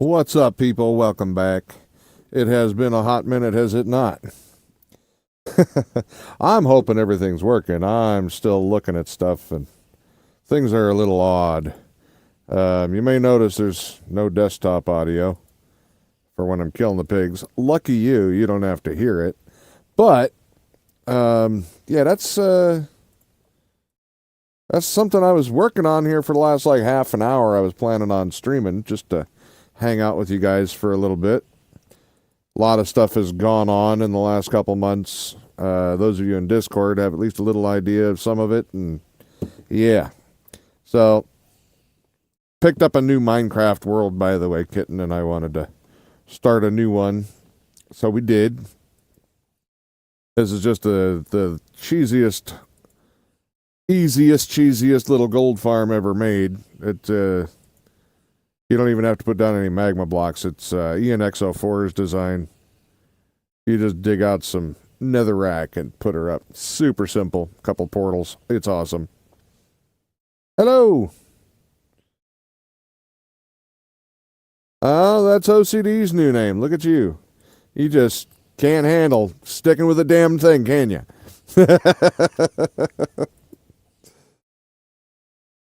What's up, people? Welcome back. It has been a hot minute, has it not? I'm hoping everything's working. I'm still looking at stuff, and things are a little odd. You may notice there's no desktop audio for when I'm killing the pigs. Lucky you, you don't have to hear it. But yeah, that's something I was working on here for the last like half an hour. I was planning on streaming just to hang out with you guys for a little bit. A lot of stuff has gone on in the last couple months. Those of you in Discord have at least a little idea of some of it, and yeah. So, picked up a new Minecraft world, by the way. Kitten and I wanted to start a new one, so we did. This is just the cheesiest little gold farm ever made. You don't even have to put down any magma blocks. It's ENXO4's design. You just dig out some netherrack and put her up. Super simple. Couple portals. It's awesome. Hello. Oh, that's OCD's new name. Look at you. You just can't handle sticking with a damn thing, can you?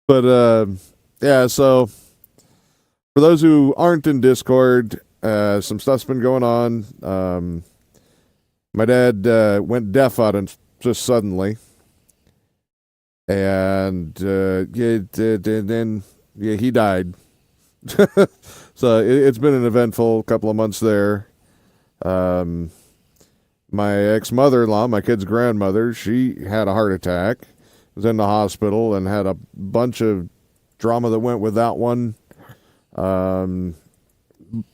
But yeah, so for those who aren't in Discord, some stuff's been going on. My dad went deaf on it just suddenly, and then he died. So it's been an eventful couple of months there. My ex-mother-in-law, my kid's grandmother, she had a heart attack, was in the hospital, and had a bunch of drama that went with that one.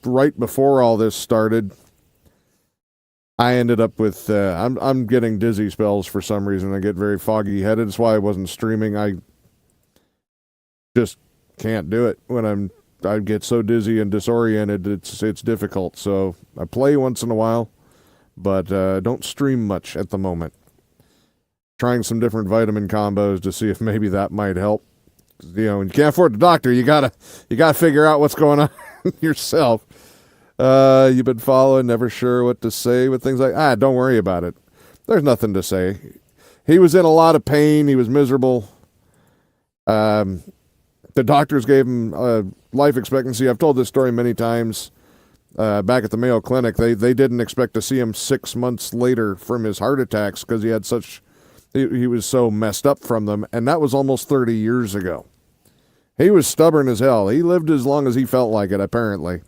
Right before all this started, I ended up with I'm getting dizzy spells for some reason. I get very foggy headed. That's why I wasn't streaming. I just can't do it when I get so dizzy and disoriented. It's difficult. So I play once in a while, but don't stream much at the moment. Trying some different vitamin combos to see if maybe that might help. You know, when you can't afford the doctor, you gotta figure out what's going on yourself. You've been following, never sure what to say with things like don't worry about it. There's nothing to say. He was in a lot of pain. He was miserable. The doctors gave him life expectancy. I've told this story many times. Back at the Mayo Clinic, they didn't expect to see him 6 months later from his heart attacks because he was so messed up from them, and that was almost 30 years ago. He was stubborn as hell. He lived as long as he felt like it, apparently.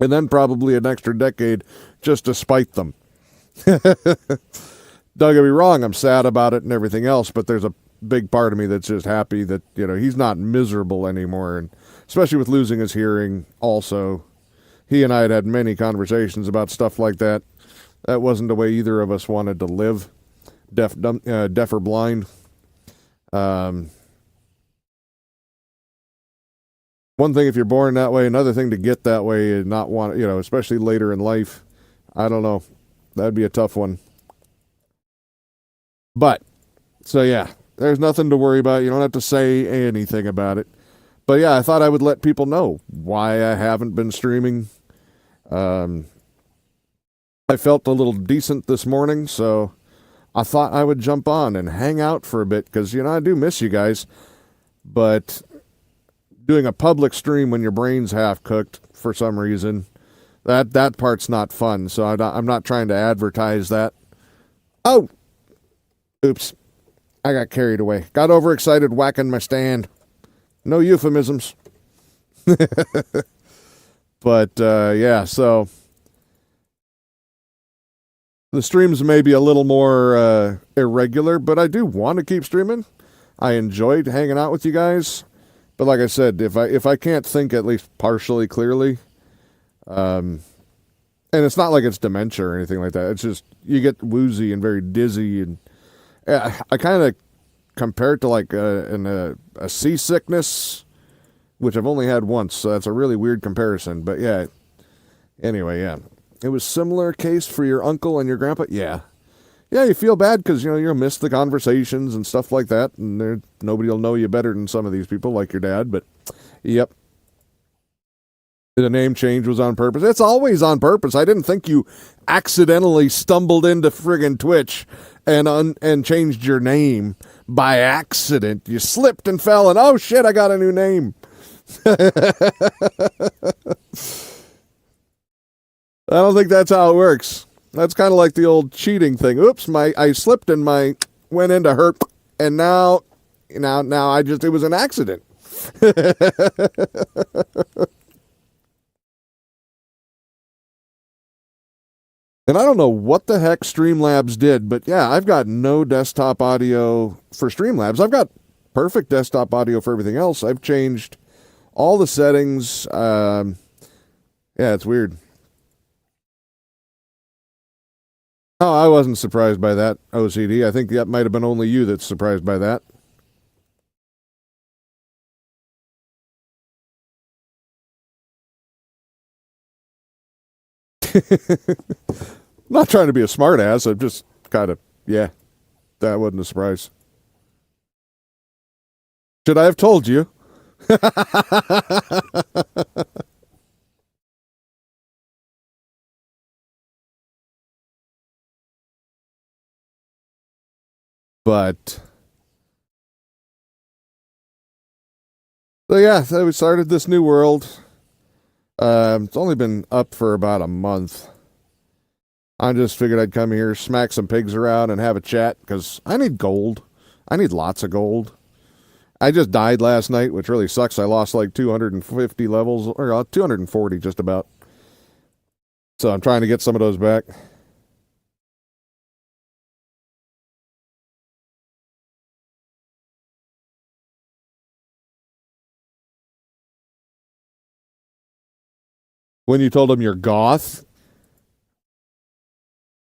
And then probably an extra decade just to spite them. Don't get me wrong, I'm sad about it and everything else, but there's a big part of me that's just happy that, he's not miserable anymore. And especially with losing his hearing also. He and I had many conversations about stuff like that. That wasn't the way either of us wanted to live. Deaf or blind. One thing if you're born that way, another thing to get that way and not want, especially later in life. I don't know. That'd be a tough one. But, so yeah, there's nothing to worry about. You don't have to say anything about it. But yeah, I thought I would let people know why I haven't been streaming. I felt a little decent this morning, so I thought I would jump on and hang out for a bit because, I do miss you guys. But doing a public stream when your brain's half cooked for some reason, that part's not fun. So I'm not trying to advertise that. Oh, oops. I got carried away. Got overexcited whacking my stand. No euphemisms. But, yeah, so the streams may be a little more irregular, but I do want to keep streaming. I enjoyed hanging out with you guys. But like I said, if I can't think at least partially clearly, and it's not like it's dementia or anything like that. It's just you get woozy and very dizzy, and I kind of compare it to like a seasickness, which I've only had once. So that's a really weird comparison. But yeah, anyway, yeah, it was similar case for your uncle and your grandpa. Yeah. Yeah, you feel bad because, you'll miss the conversations and stuff like that, and nobody will know you better than some of these people, like your dad, but, yep. The name change was on purpose. It's always on purpose. I didn't think you accidentally stumbled into friggin' Twitch and changed your name by accident. You slipped and fell, and oh shit, I got a new name. I don't think that's how it works. That's kind of like the old cheating thing. Oops, I slipped and went into herp, and now it was an accident. And I don't know what the heck Streamlabs did, but yeah, I've got no desktop audio for Streamlabs. I've got perfect desktop audio for everything else. I've changed all the settings. Yeah, it's weird. Oh, I wasn't surprised by that, OCD. I think that might have been only you that's surprised by that. Not trying to be a smartass. I'm just kind of, yeah, that wasn't a surprise. Should I have told you? But, so yeah, so we started this new world. It's only been up for about a month. I just figured I'd come here, smack some pigs around, and have a chat, because I need gold. I need lots of gold. I just died last night, which really sucks. I lost like 250 levels, or 240 just about. So I'm trying to get some of those back. When you told him you're goth?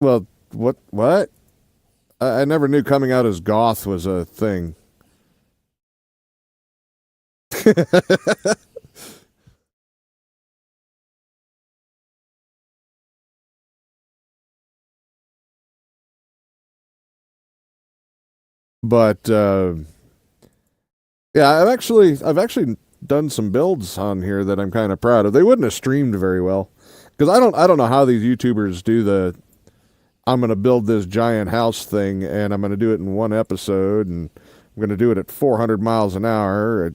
Well, what? I never knew coming out as goth was a thing. But yeah, I've actually done some builds on here that I'm kind of proud of. They wouldn't have streamed very well because I don't know how these YouTubers do the I'm going to build this giant house thing and I'm going to do it in one episode and I'm going to do it at 400 miles an hour.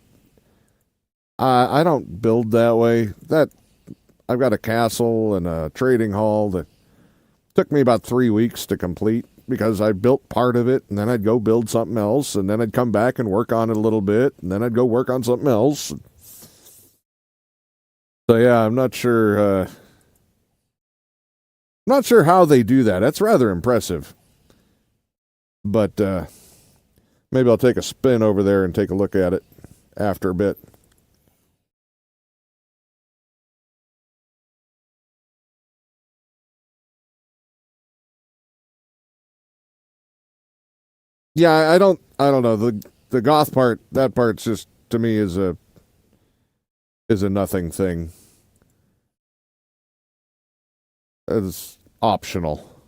I don't build that way. I've got a castle and a trading hall that took me about 3 weeks to complete because I built part of it and then I'd go build something else and then I'd come back and work on it a little bit and then I'd go work on something else. So yeah, I'm not sure how they do that. That's rather impressive. But maybe I'll take a spin over there and take a look at it after a bit. Yeah, I don't know. The goth part, that part's just to me is a nothing thing. It's optional.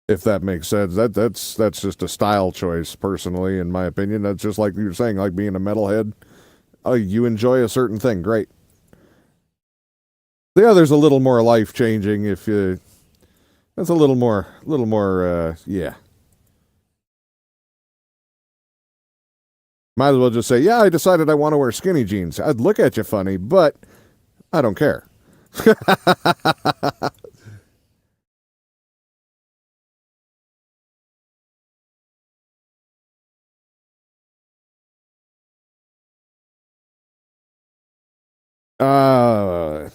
If that makes sense. That's just a style choice personally in my opinion. That's just like you were saying, like being a metalhead. Oh, you enjoy a certain thing, great. The other's a little more life changing if you that's a little more yeah. Might as well just say, yeah, I decided I want to wear skinny jeans. I'd look at you funny, but I don't care.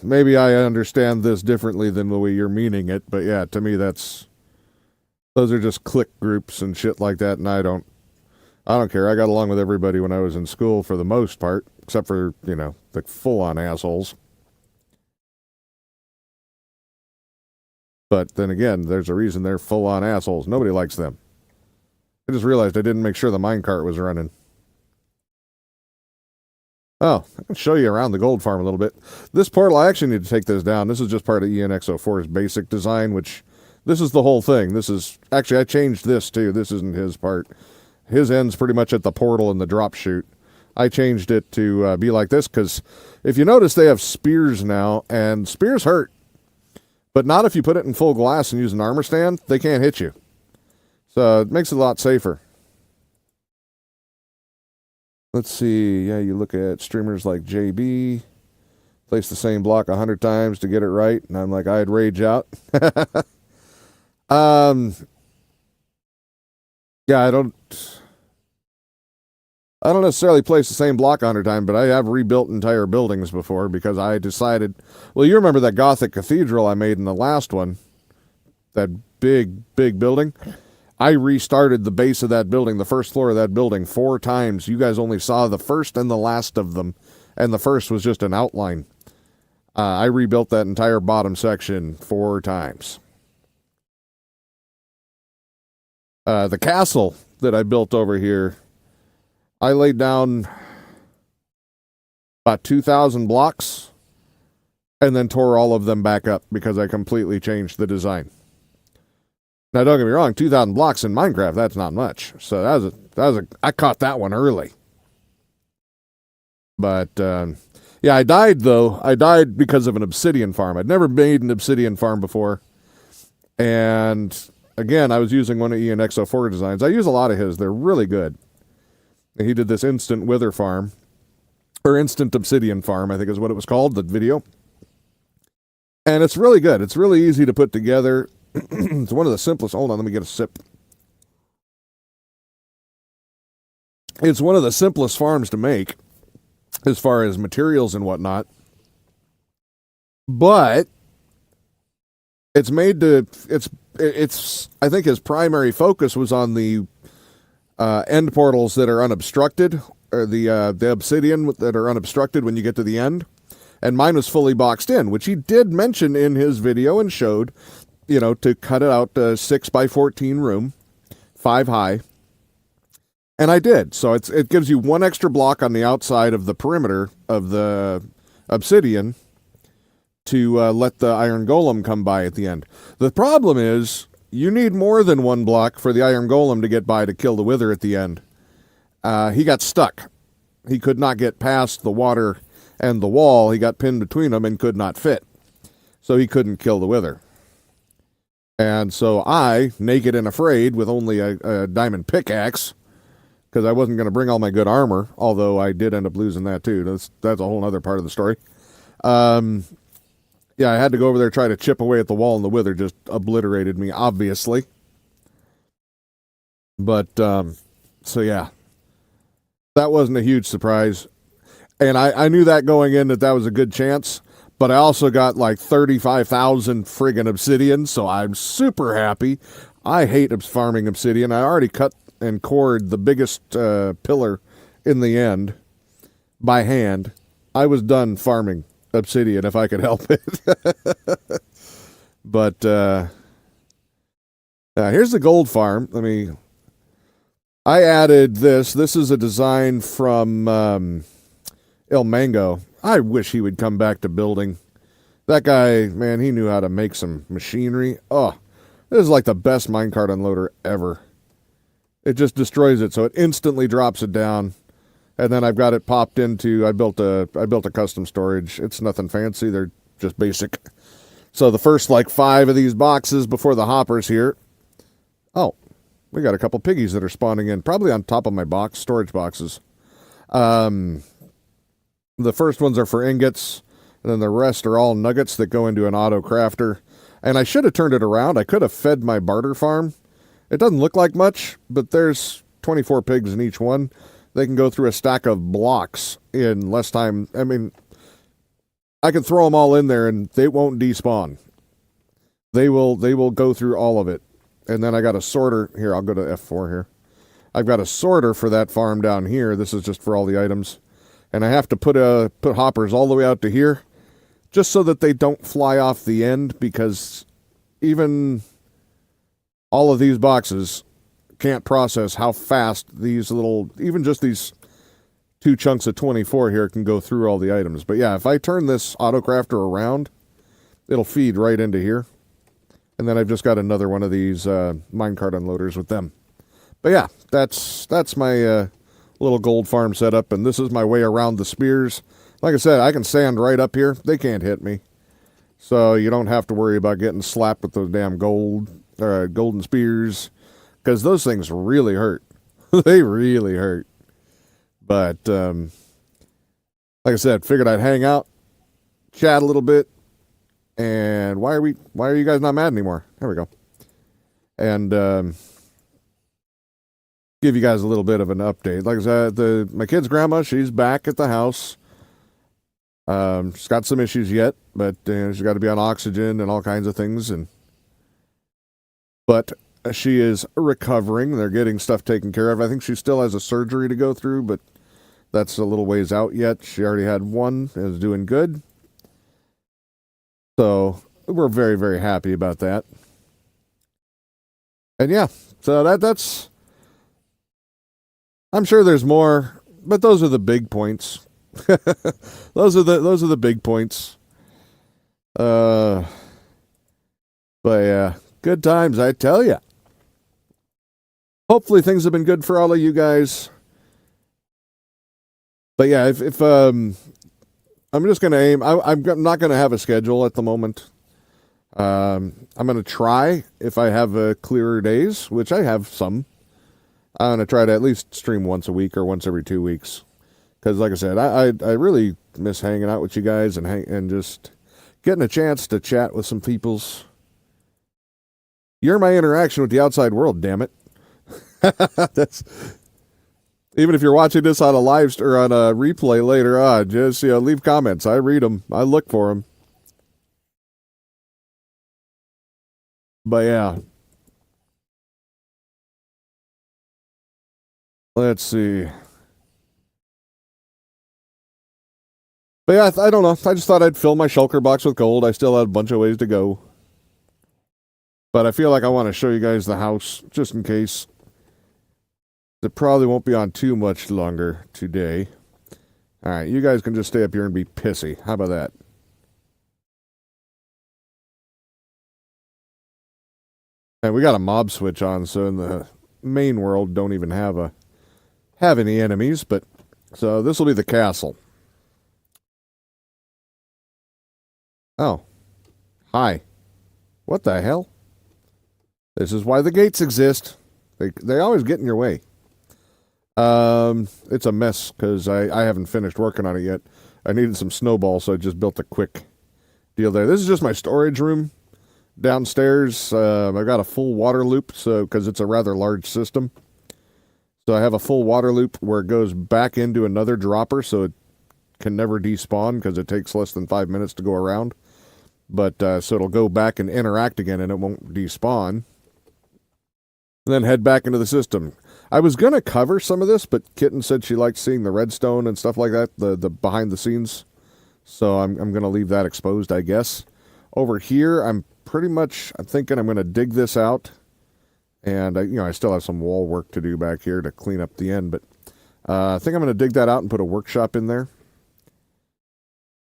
Maybe I understand this differently than the way you're meaning it, but yeah, to me those are just clique groups and shit like that, and I don't care. I got along with everybody when I was in school for the most part, except for, the full-on assholes. But then again, there's a reason they're full-on assholes. Nobody likes them. I just realized I didn't make sure the minecart was running. Oh, I can show you around the gold farm a little bit. This portal, I actually need to take this down. This is just part of ENX04's basic design, which this is the whole thing. Actually, I changed this too. This isn't his part. His end's pretty much at the portal and the drop chute. I changed it to be like this because if you notice, they have spears now, and spears hurt. But not if you put it in full glass and use an armor stand. They can't hit you. So it makes it a lot safer. Let's see. Yeah, you look at streamers like JB. Place the same block 100 times to get it right. And I'm like, I'd rage out. Yeah, I don't necessarily place the same block 100 times, but I have rebuilt entire buildings before because I decided, well, you remember that Gothic cathedral I made in the last one? That big building? I restarted the base of that building, the first floor of that building, 4 times. You guys only saw the first and the last of them, and the first was just an outline. I rebuilt that entire bottom section 4 times. The castle that I built over here, I laid down about 2,000 blocks and then tore all of them back up because I completely changed the design. Now, don't get me wrong, 2,000 blocks in Minecraft, that's not much. So I caught that one early. But, yeah, I died, though. I died because of an obsidian farm. I'd never made an obsidian farm before. And, again, I was using one of Ian X04 designs. I use a lot of his. They're really good. He did this instant wither farm, or instant obsidian farm, I think is what it was called, the video. And it's really good. It's really easy to put together. It's one of the simplest. Hold on, let me get a sip. It's one of the simplest farms to make as far as materials and whatnot. But it's made to, it's I think his primary focus was on the end portals that are unobstructed, or the obsidian that are unobstructed when you get to the end. And mine was fully boxed in, which he did mention in his video and showed, you know, to cut it out 6x14 room, 5 high. And I did. So it gives you 1 extra block on the outside of the perimeter of the obsidian to let the iron golem come by at the end. The problem is you need more than 1 block for the iron golem to get by to kill the wither at the end. He got stuck. He could not get past the water and the wall. He got pinned between them and could not fit. So he couldn't kill the wither. And so I, naked and afraid, with only a diamond pickaxe, because I wasn't going to bring all my good armor, although I did end up losing that too. That's a whole other part of the story. Yeah, I had to go over there, try to chip away at the wall, and the wither just obliterated me, obviously. But, so yeah. That wasn't a huge surprise. And I knew that going in that was a good chance. But I also got like 35,000 friggin' obsidian, so I'm super happy. I hate farming obsidian. I already cut and cored the biggest pillar in the end by hand. I was done farming obsidian if I could help it. But here's the gold farm. I added this. This is a design from El Mango. I wish he would come back to building. That guy, man, he knew how to make some machinery. Oh, this is like the best minecart unloader ever. It just destroys it, so it instantly drops it down. And then I've got it popped into, I built a custom storage. It's nothing fancy. They're just basic. So the first like 5 of these boxes before the hoppers here. Oh, we got a couple piggies that are spawning in, probably on top of my storage boxes. The first ones are for ingots, and then the rest are all nuggets that go into an auto crafter. And I should have turned it around. I could have fed my barter farm. It doesn't look like much, but there's 24 pigs in each one. They can go through a stack of blocks in less time. I mean, I can throw them all in there and they won't despawn. They will go through all of it. And then I got a sorter. Here, I'll go to F4 here. I've got a sorter for that farm down here. This is just for all the items. And I have to put hoppers all the way out to here just so that they don't fly off the end, because even all of these boxes can't process how fast these even just these 2 chunks of 24 here can go through all the items. But yeah, if I turn this autocrafter around, it'll feed right into here. And then I've just got another one of these minecart unloaders with them. But yeah, that's my little gold farm set up, and this is my way around the spears. Like I said, I can stand right up here. They can't hit me. So you don't have to worry about getting slapped with those damn golden spears, because those things really hurt. They really hurt. But like I said, figured I'd hang out, chat a little bit, and why are you guys not mad anymore? There we go. And give you guys a little bit of an update. Like I said, my kid's grandma, she's back at the house. She's got some issues yet, but she's got to be on oxygen and all kinds of things. But she is recovering. They're getting stuff taken care of. I think she still has a surgery to go through, but that's a little ways out yet. She already had one and is doing good. So we're very, very happy about that. And yeah, so that's. I'm sure there's more, but those are the big points. those are the big points. But yeah, good times, I tell you. Hopefully things have been good for all of you guys. But yeah, if I'm just gonna aim. I'm not gonna have a schedule at the moment. I'm gonna try if I have clearer days, which I have some. I'm gonna try to at least stream once a week or once every 2 weeks. Because, like I said, I really miss hanging out with you guys and just getting a chance to chat with some peoples. You're my interaction with the outside world, damn it. That's even if you're watching this on a or on a replay later on, just leave comments. I read them. I look for them. But yeah, let's see. But yeah, I don't know. I just thought I'd fill my shulker box with gold. I still had a bunch of ways to go. But I feel like I want to show you guys the house, just in case. It probably won't be on too much longer today. Alright, you guys can just stay up here and be pissy. How about that? And we got a mob switch on, so in the main world don't even have any enemies, but so this will be the castle. Oh. Hi. What the hell? This is why the gates exist. They always get in your way. It's a mess because I haven't finished working on it yet. I needed some snowballs, so I just built a quick deal there. This is just my storage room downstairs. I've got a full water loop, so because it's a rather large system. So I have a full water loop where it goes back into another dropper, so it can never despawn because it takes less than 5 minutes to go around. But so it'll go back and interact again, and it won't despawn. And then head back into the system. I was going to cover some of this, but Kitten said she liked seeing the redstone and stuff like that, the behind the scenes. So I'm going to leave that exposed, I guess. Over here, I'm thinking I'm going to dig this out. And, I still have some wall work to do back here to clean up the end. But I think I'm going to dig that out and put a workshop in there.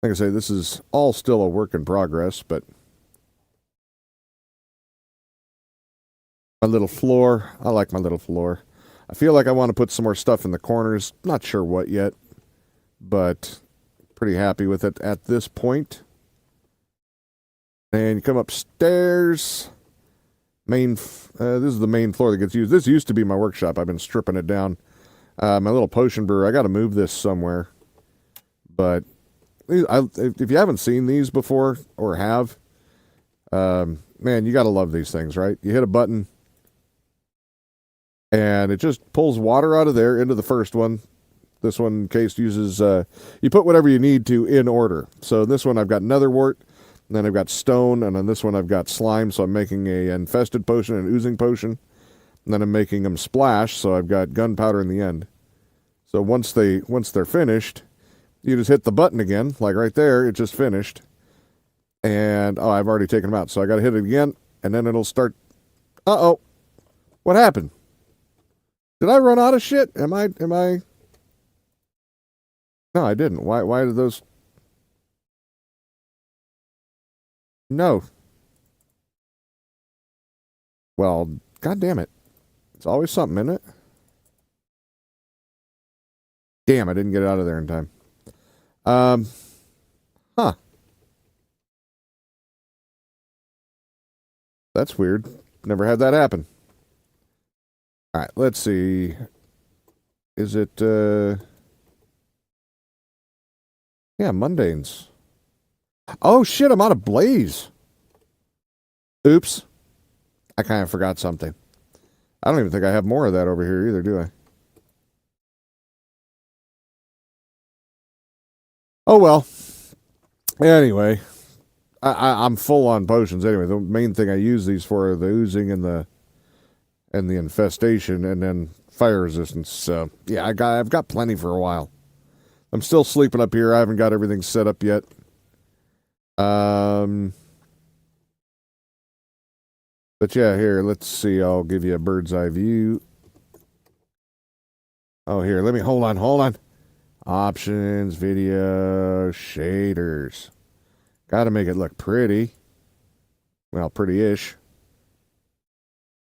Like I say, this is all still a work in progress, but my little floor, I like my little floor. I feel like I want to put some more stuff in the corners. Not sure what yet, but pretty happy with it at this point. And you come upstairs. This is the main floor that gets used. This used to be my workshop. I've been stripping it down. My little potion brewer, I got to move this somewhere. But if you haven't seen these before or have, man, you got to love these things, right? You hit a button, and it just pulls water out of there into the first one. This one, in case, uses, you put whatever you need to in order. So this one, I've got nether wart, and then I've got stone, and on this one, I've got slime, so I'm making a infested potion and oozing potion. And then I'm making them splash, so I've got gunpowder in the end. So once they're finished, you just hit the button again, like right there, it just finished. And, I've already taken them out, so I gotta hit it again, and then it'll start. Uh-oh. What happened? Did I run out of shit? Am I? No, I didn't. Why did those? No. Well, god damn it. It's always something, isn't it? Damn, I didn't get it out of there in time. Huh. That's weird. Never had that happen. All right, let's see. Is it, yeah, mundanes. Oh, shit, I'm out of blaze. Oops. I kind of forgot something. I don't even think I have more of that over here either, do I? Oh, well. Anyway, I'm full on potions anyway. The main thing I use these for are the oozing and the infestation, and then fire resistance. So yeah, I've got plenty for a while. I'm still sleeping up here. I haven't got everything set up yet. But yeah, here, let's see. I'll give you a bird's eye view. Oh, here, let me hold on. Options, video, shaders. Got to make it look pretty. Well, pretty-ish.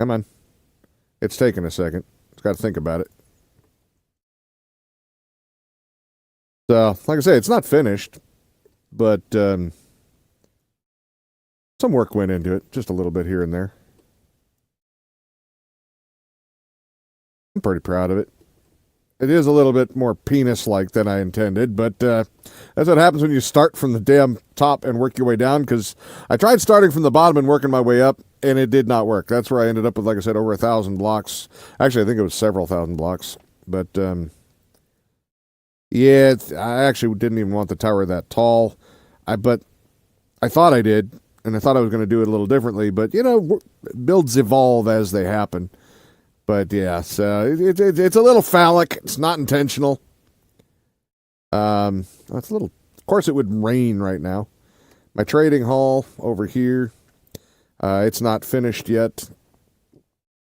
Come on. It's taking a second. It's got to think about it. So, like I say, it's not finished, but some work went into it, just a little bit here and there. I'm pretty proud of it. It is a little bit more penis-like than I intended, but that's what happens when you start from the damn top and work your way down, because I tried starting from the bottom and working my way up, and it did not work. That's where I ended up with, like I said, over 1,000 blocks. Actually, I think it was several thousand blocks. But, yeah, I actually didn't even want the tower that tall. But I thought I did, and I thought I was going to do it a little differently, but, you know, builds evolve as they happen. But yeah, so it's a little phallic. It's not intentional. That's a little. Of course, it would rain right now. My trading hall over here. It's not finished yet.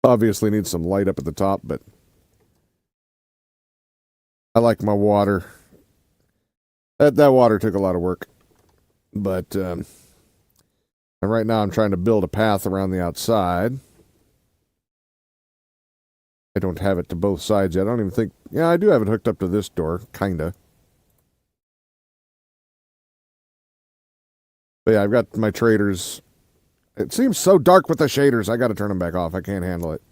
Obviously, needs some light up at the top, but I like my water. That water took a lot of work, but and right now I'm trying to build a path around the outside. I don't have it to both sides yet. I don't even think... Yeah, I do have it hooked up to this door, kinda. But yeah, I've got my traders. It seems so dark with the shaders. I gotta turn them back off. I can't handle it.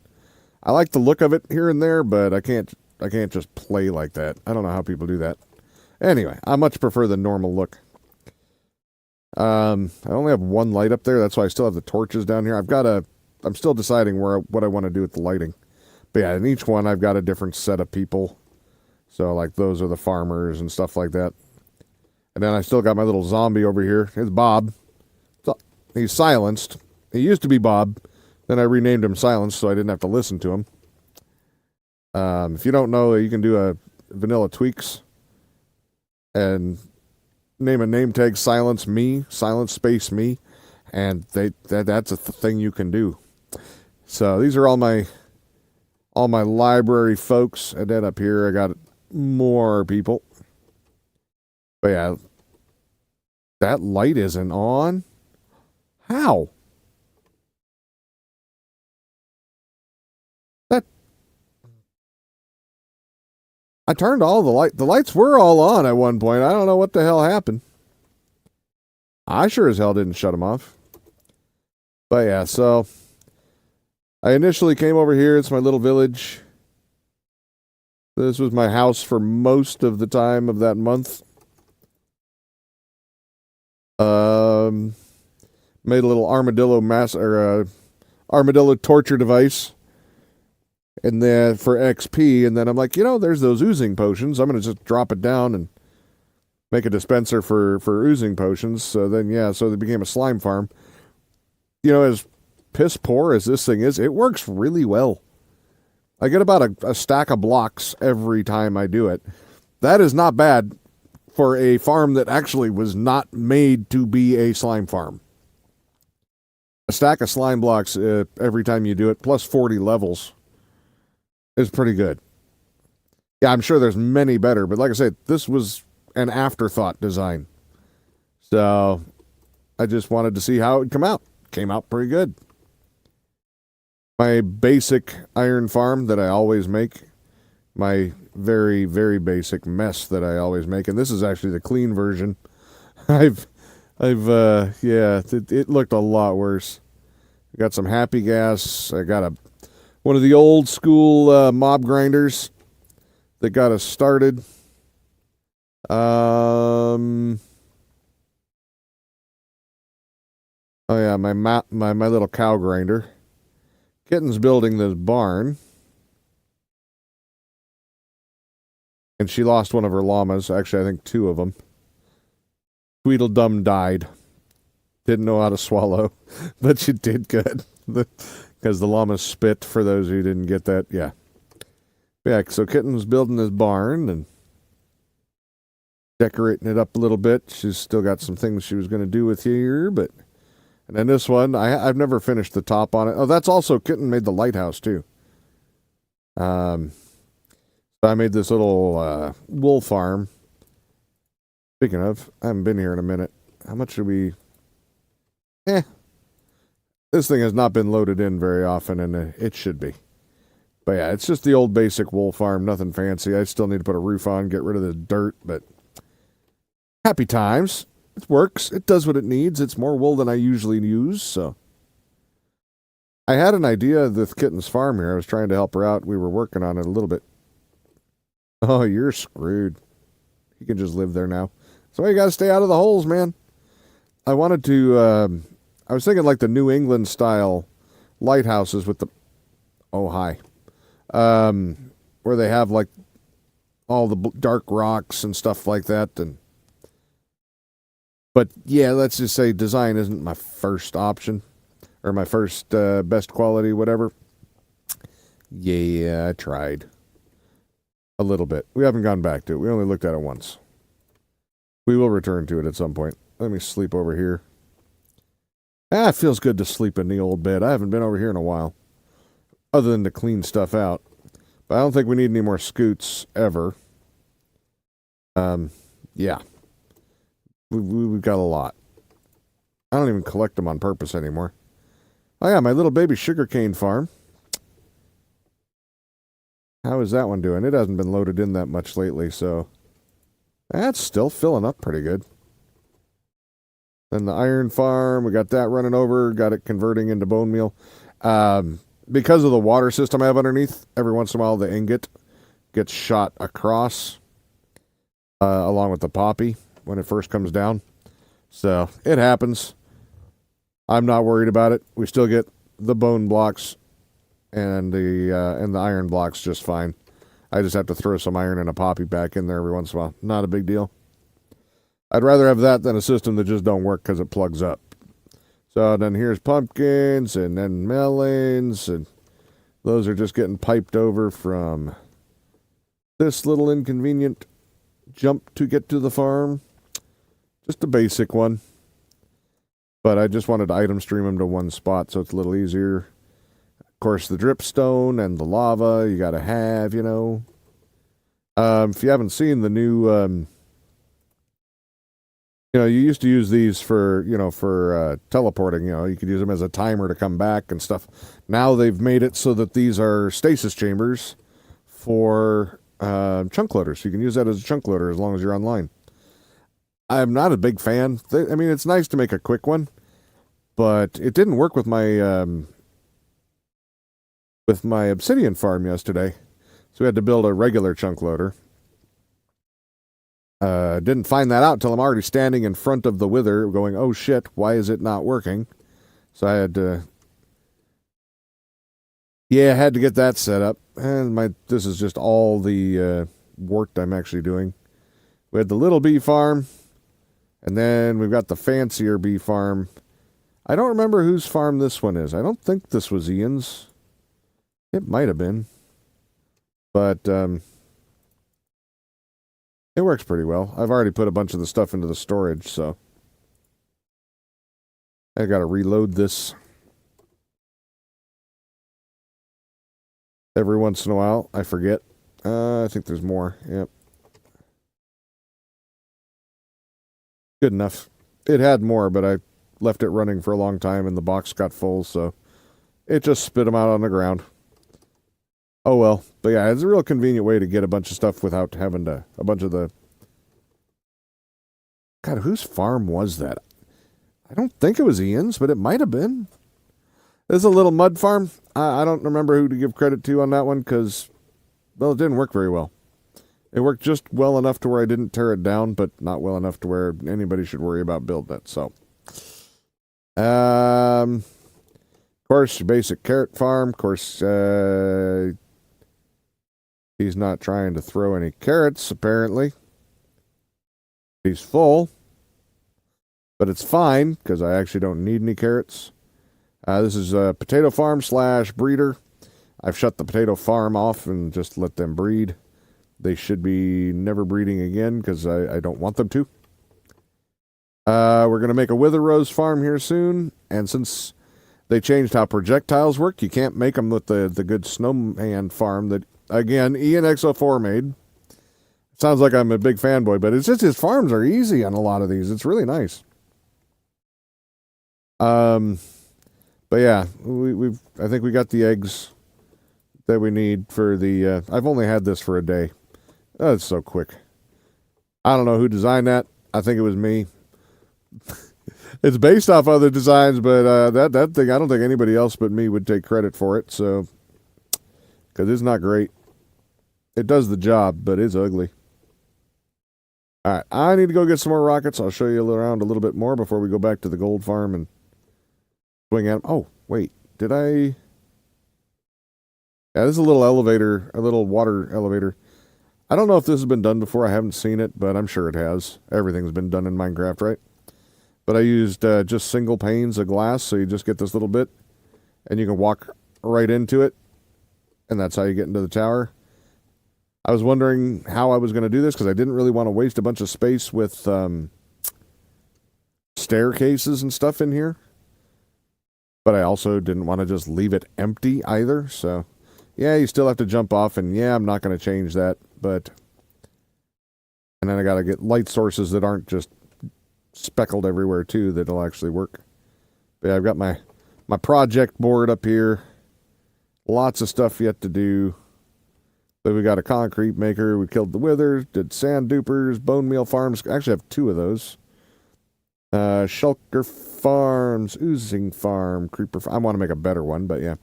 I like the look of it here and there, but I can't just play like that. I don't know how people do that. Anyway, I much prefer the normal look. I only have one light up there. That's why I still have the torches down here. I'm still deciding what I want to do with the lighting. But yeah, in each one, I've got a different set of people. So, like, those are the farmers and stuff like that. And then I still got my little zombie over here. It's Bob. So, he's silenced. He used to be Bob. Then I renamed him Silence so I didn't have to listen to him. If you don't know, you can do a vanilla tweaks and name a name tag Silence Me, Silence Space Me, and that's a thing you can do. So, these are all my library folks. And then up here, I got more people. But yeah, that light isn't on. How? That I turned all the light. The lights were all on at one point. I don't know what the hell happened. I sure as hell didn't shut them off. But yeah, so I initially came over here. It's my little village. This was my house for most of the time of that month. Made a little armadillo torture device, and then for XP. And then I'm like, there's those oozing potions. I'm gonna just drop it down and make a dispenser for oozing potions. So then, so they became a slime farm. As piss poor as this thing is, it works really well. I get about a stack of blocks every time I do it. That is not bad for a farm that actually was not made to be a slime farm. A stack of slime blocks every time you do it, plus 40 levels, is pretty good. Yeah, I'm sure there's many better, but like I said, this was an afterthought design. So I just wanted to see how it would come out. Came out pretty good. My basic iron farm that I always make, my very, very basic mess that I always make, and this is actually the clean version. I've, yeah, it looked a lot worse. I got some happy gas. I got one of the old school mob grinders that got us started. Oh yeah, my little cow grinder. Kitten's building this barn. And she lost one of her llamas. Actually, I think two of them. Tweedledum died. Didn't know how to swallow, but she did good. Because the llamas spit, for those who didn't get that. Yeah. Yeah, so Kitten's building this barn and decorating it up a little bit. She's still got some things she was going to do with here, but... And then this one, I've never finished the top on it. Oh, that's also, Kitten made the lighthouse, too. So I made this little wool farm. Speaking of, I haven't been here in a minute. How much should we... This thing has not been loaded in very often, and it should be. But yeah, it's just the old basic wool farm, nothing fancy. I still need to put a roof on, get rid of the dirt, but... Happy times. It works. It does what it needs. It's more wool than I usually use, so... I had an idea with Kitten's farm here. I was trying to help her out. We were working on it a little bit. Oh, you're screwed. You can just live there now. So you got to stay out of the holes, man. I wanted to... I was thinking like the New England style lighthouses with the... Oh, hi. Where they have like all the dark rocks and stuff like that. But yeah, let's just say design isn't my first option. Or my first best quality, whatever. Yeah, I tried. A little bit. We haven't gone back to it. We only looked at it once. We will return to it at some point. Let me sleep over here. It feels good to sleep in the old bed. I haven't been over here in a while. Other than to clean stuff out. But I don't think we need any more scoots ever. Yeah. We've got a lot. I don't even collect them on purpose anymore. Oh yeah, my little baby sugarcane farm. How is that one doing? It hasn't been loaded in that much lately, so... That's still filling up pretty good. Then the iron farm, we got that running over, got it converting into bone meal. Because of the water system I have underneath, every once in a while the ingot gets shot across along with the poppy when it first comes down. So it happens. I'm not worried about it. We still get the bone blocks and the iron blocks just fine. I just have to throw some iron and a poppy back in there every once in a while. Not a big deal. I'd rather have that than a system that just don't work because it plugs up. So then here's pumpkins and then melons, and those are just getting piped over from this little inconvenient jump to get to the farm. Just a basic one. But I just wanted to item stream them to one spot so it's a little easier. Of course, the dripstone and the lava you got to have, you know. If you haven't seen the new... you know, you used to use these for, teleporting. You know, you could use them as a timer to come back and stuff. Now they've made it so that these are stasis chambers for chunk loaders. You can use that as a chunk loader as long as you're online. I'm not a big fan. I mean, it's nice to make a quick one, but it didn't work with my obsidian farm yesterday. So we had to build a regular chunk loader. Didn't find that out until I'm already standing in front of the wither going, oh shit, why is it not working? So I had to... Yeah, I had to get that set up. And this is just all the work I'm actually doing. We had the little bee farm. And then we've got the fancier bee farm. I don't remember whose farm this one is. I don't think this was Ian's. It might have been. But... it works pretty well. I've already put a bunch of the stuff into the storage, so... I gotta reload this. Every once in a while, I forget. I think there's more. Yep. Good enough. It had more, but I left it running for a long time and the box got full, so... It just spit them out on the ground. Oh well. But yeah, it's a real convenient way to get a bunch of stuff without having to a bunch of the God, whose farm was that? I don't think it was Ian's, but it might have been. This is a little mud farm. I don't remember who to give credit to on that one because, well, it didn't work very well. It worked just well enough to where I didn't tear it down, but not well enough to where anybody should worry about building it. So, of course, your basic carrot farm. Of course, he's not trying to throw any carrots, apparently. He's full, but it's fine because I actually don't need any carrots. This is a potato farm / breeder. I've shut the potato farm off and just let them breed. They should be never breeding again because I don't want them to. We're going to make a Wither Rose farm here soon. And since they changed how projectiles work, you can't make them with the good snowman farm that, again, Ian X04 made. Sounds like I'm a big fanboy, but it's just his farms are easy on a lot of these. It's really nice. But yeah, I think we got the eggs that we need for the. I've only had this for a day. Oh, it's so quick. I don't know who designed that. I think it was me. It's based off other designs, but that thing, I don't think anybody else but me would take credit for it. So, because it's not great. It does the job, but it's ugly. All right, I need to go get some more rockets. I'll show you around a little bit more before we go back to the gold farm and swing at them. Oh, wait, did I? Yeah, this is a little elevator, a little water elevator. I don't know if this has been done before. I haven't seen it, but I'm sure it has. Everything's been done in Minecraft, right? But I used just single panes of glass, so you just get this little bit, and you can walk right into it, and that's how you get into the tower. I was wondering how I was going to do this because I didn't really want to waste a bunch of space with staircases and stuff in here. But I also didn't want to just leave it empty either. So, yeah, you still have to jump off. And, yeah, I'm not going to change that. But, and then I got to get light sources that aren't just speckled everywhere, too, that'll actually work. But, yeah, I've got my project board up here. Lots of stuff yet to do. But we got a concrete maker. We killed the withers, did sand dupers, bone meal farms. Actually, I have 2 of those. Shulker farms, oozing farm, creeper farm. I want to make a better one, but yeah.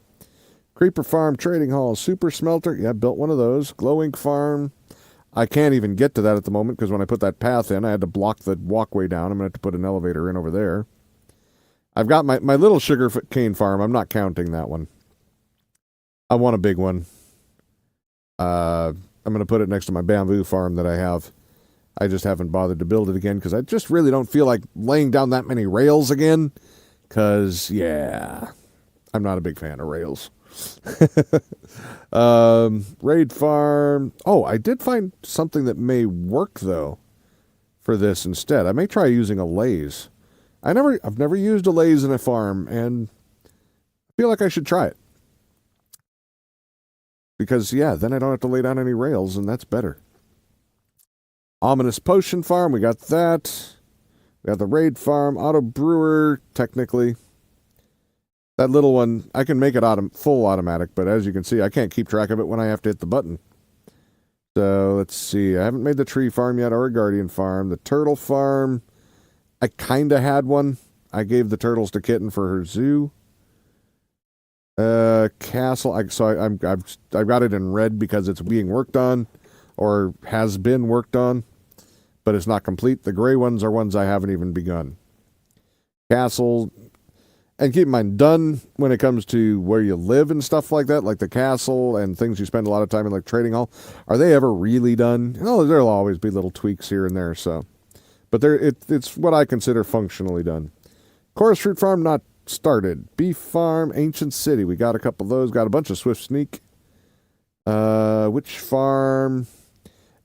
Creeper farm, trading hall, super smelter. Yeah, built one of those. Glow ink farm. I can't even get to that at the moment because when I put that path in, I had to block the walkway down. I'm going to have to put an elevator in over there. I've got my little sugar cane farm. I'm not counting that one. I want a big one. I'm going to put it next to my bamboo farm that I have. I just haven't bothered to build it again because I just really don't feel like laying down that many rails again. Because, yeah, I'm not a big fan of rails. Raid farm. Oh, I did find something that may work, though, for this instead. I may try using a lathe. I've never used a lathe in a farm, and I feel like I should try it. Because, yeah, then I don't have to lay down any rails, and that's better. Ominous Potion Farm, we got that. We got the Raid Farm, Auto Brewer, technically. That little one, I can make it full automatic, but as you can see, I can't keep track of it when I have to hit the button. So, let's see. I haven't made the Tree Farm yet, or a Guardian Farm. The Turtle Farm, I kind of had one. I gave the turtles to Kitten for her zoo. Castle. I've got it in red because it's being worked on, or has been worked on, but it's not complete. The gray ones are ones I haven't even begun. Castle, and keep in mind, done when it comes to where you live and stuff like that, like the castle and things you spend a lot of time in, like trading hall. Are they ever really done? No, there'll always be little tweaks here and there. So, but it's what I consider functionally done. Chorus Fruit Farm, not started. Beef Farm, Ancient City. We got a couple of those. Got a bunch of Swift Sneak. Witch Farm.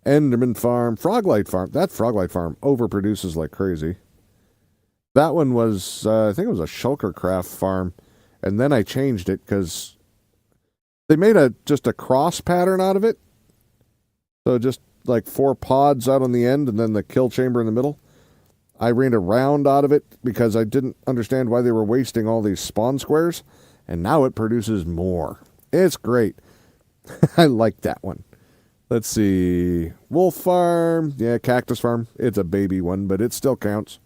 Enderman Farm. Froglight Farm. That Froglight Farm overproduces like crazy. That one was, I think it was a Shulker Craft farm. And then I changed it because they made just a cross pattern out of it. So just like 4 pods out on the end and then the kill chamber in the middle. I ran a round out of it because I didn't understand why they were wasting all these spawn squares, and now it produces more. It's great. I like that one. Let's see. Wolf Farm. Yeah, Cactus Farm. It's a baby one, but it still counts.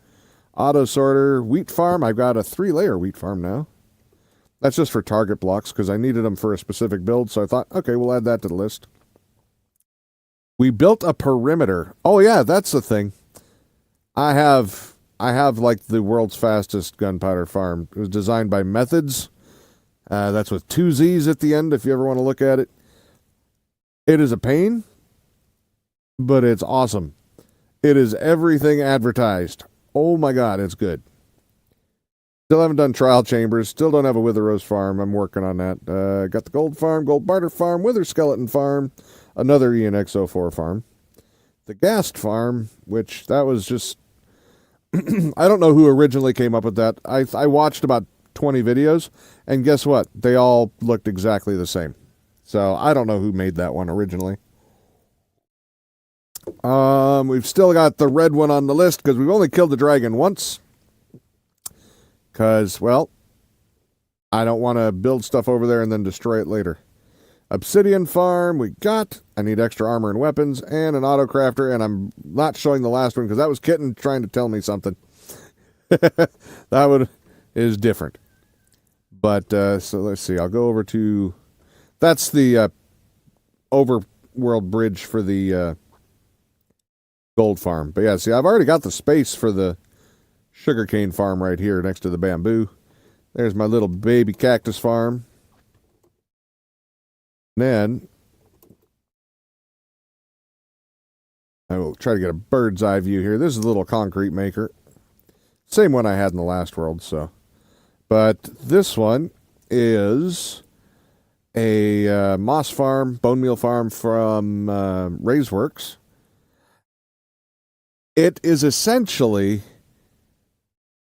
Auto sorter. Wheat Farm. I've got a 3-layer wheat farm now. That's just for target blocks because I needed them for a specific build. So I thought, okay, we'll add that to the list. We built a perimeter. Oh, yeah, that's the thing. I have like the world's fastest gunpowder farm. It was designed by Methods. That's with 2 Z's at the end if you ever want to look at it. It is a pain, but it's awesome. It is everything advertised. Oh my God, it's good. Still haven't done trial chambers. Still don't have a Wither Rose farm. I'm working on that. Got the gold farm, gold barter farm, Wither skeleton farm, another ENX04 farm. The Ghast farm, which that was just... I don't know who originally came up with that. I watched about 20 videos, and guess what? They all looked exactly the same. So I don't know who made that one originally. We've still got the red one on the list because we've only killed the dragon once. Because, well, I don't want to build stuff over there and then destroy it later. Obsidian farm we got. I need extra armor and weapons and an auto crafter, and I'm not showing the last one because that was Kitten trying to tell me something. That one is different. But, so let's see. I'll go over to... That's the overworld bridge for the gold farm. But yeah, see, I've already got the space for the sugarcane farm right here next to the bamboo. There's my little baby cactus farm. Then I will try to get a bird's eye view here. This is a little concrete maker. Same one I had in the last world, so. But this one is a moss farm, bone meal farm from Raiseworks. It is essentially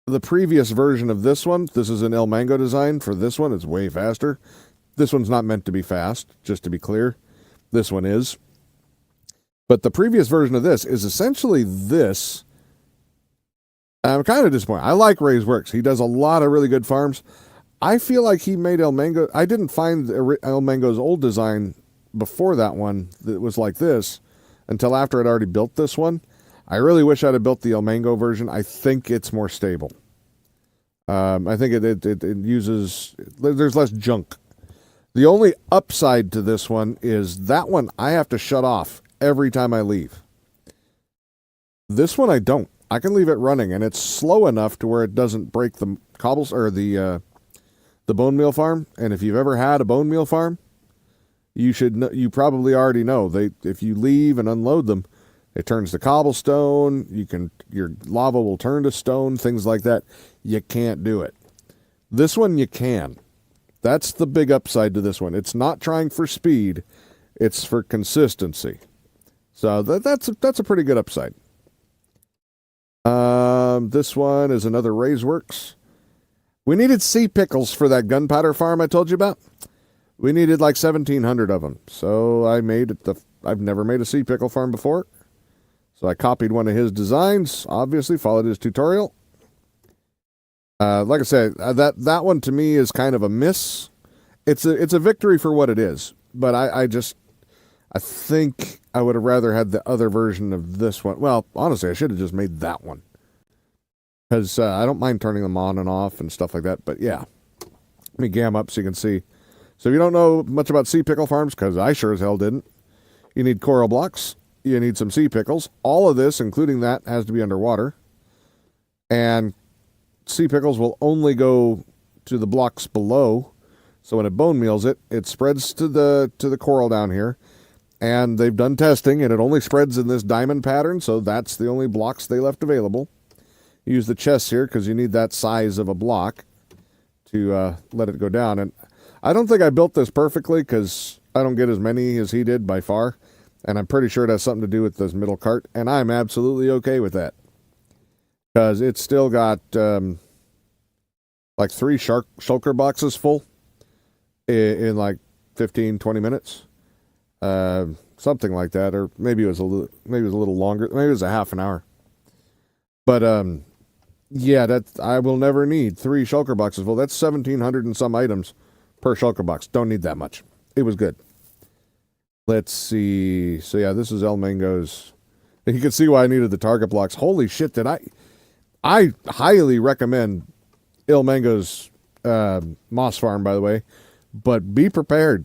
the previous version of this one. This is an El Mango design. For this one, it's way faster. This one's not meant to be fast, just to be clear. This one is. But the previous version of this is essentially this. I'm kind of disappointed. I like Raiseworks. He does a lot of really good farms. I feel like he made El Mango. I didn't find El Mango's old design before that one that was like this until after I'd already built this one. I really wish I'd have built the El Mango version. I think it's more stable. I think it uses... There's less junk. The only upside to this one is that one I have to shut off every time I leave. This one I don't. I can leave it running, and it's slow enough to where it doesn't break the cobbles or the bone meal farm. And if you've ever had a bone meal farm, you should know, you probably already know if you leave and unload them, it turns to cobblestone. Your lava will turn to stone, things like that. You can't do it. This one you can. That's the big upside to this one. It's not trying for speed. It's for consistency. So that's a pretty good upside. This one is another Raiseworks. We needed sea pickles for that gunpowder farm I told you about. We needed like 1,700 of them. So I made it. I've never made a sea pickle farm before. So I copied one of his designs, obviously, followed his tutorial. Like I said, that one to me is kind of a miss. It's a victory for what it is. But I think I would have rather had the other version of this one. Well, honestly, I should have just made that one. Because I don't mind turning them on and off and stuff like that. But yeah, let me gam up so you can see. So if you don't know much about sea pickle farms, because I sure as hell didn't, you need coral blocks. You need some sea pickles. All of this, including that, has to be underwater. And sea pickles will only go to the blocks below. So when it bone meals it, it spreads to the coral down here. And they've done testing, and it only spreads in this diamond pattern, so that's the only blocks they left available. Use the chests here because you need that size of a block to let it go down. And I don't think I built this perfectly because I don't get as many as he did by far. And I'm pretty sure it has something to do with this middle cart. And I'm absolutely okay with that. Because it's still got like 3 shulker boxes full in like 15, 20 minutes. Something like that. Or maybe it was a little longer. Maybe it was a half an hour. But yeah, I will never need 3 shulker boxes full. That's 1,700 and some items per shulker box. Don't need that much. It was good. Let's see. So yeah, this is El Mango's. You can see why I needed the target blocks. Holy shit! I highly recommend El Mango's moss farm, by the way, but be prepared.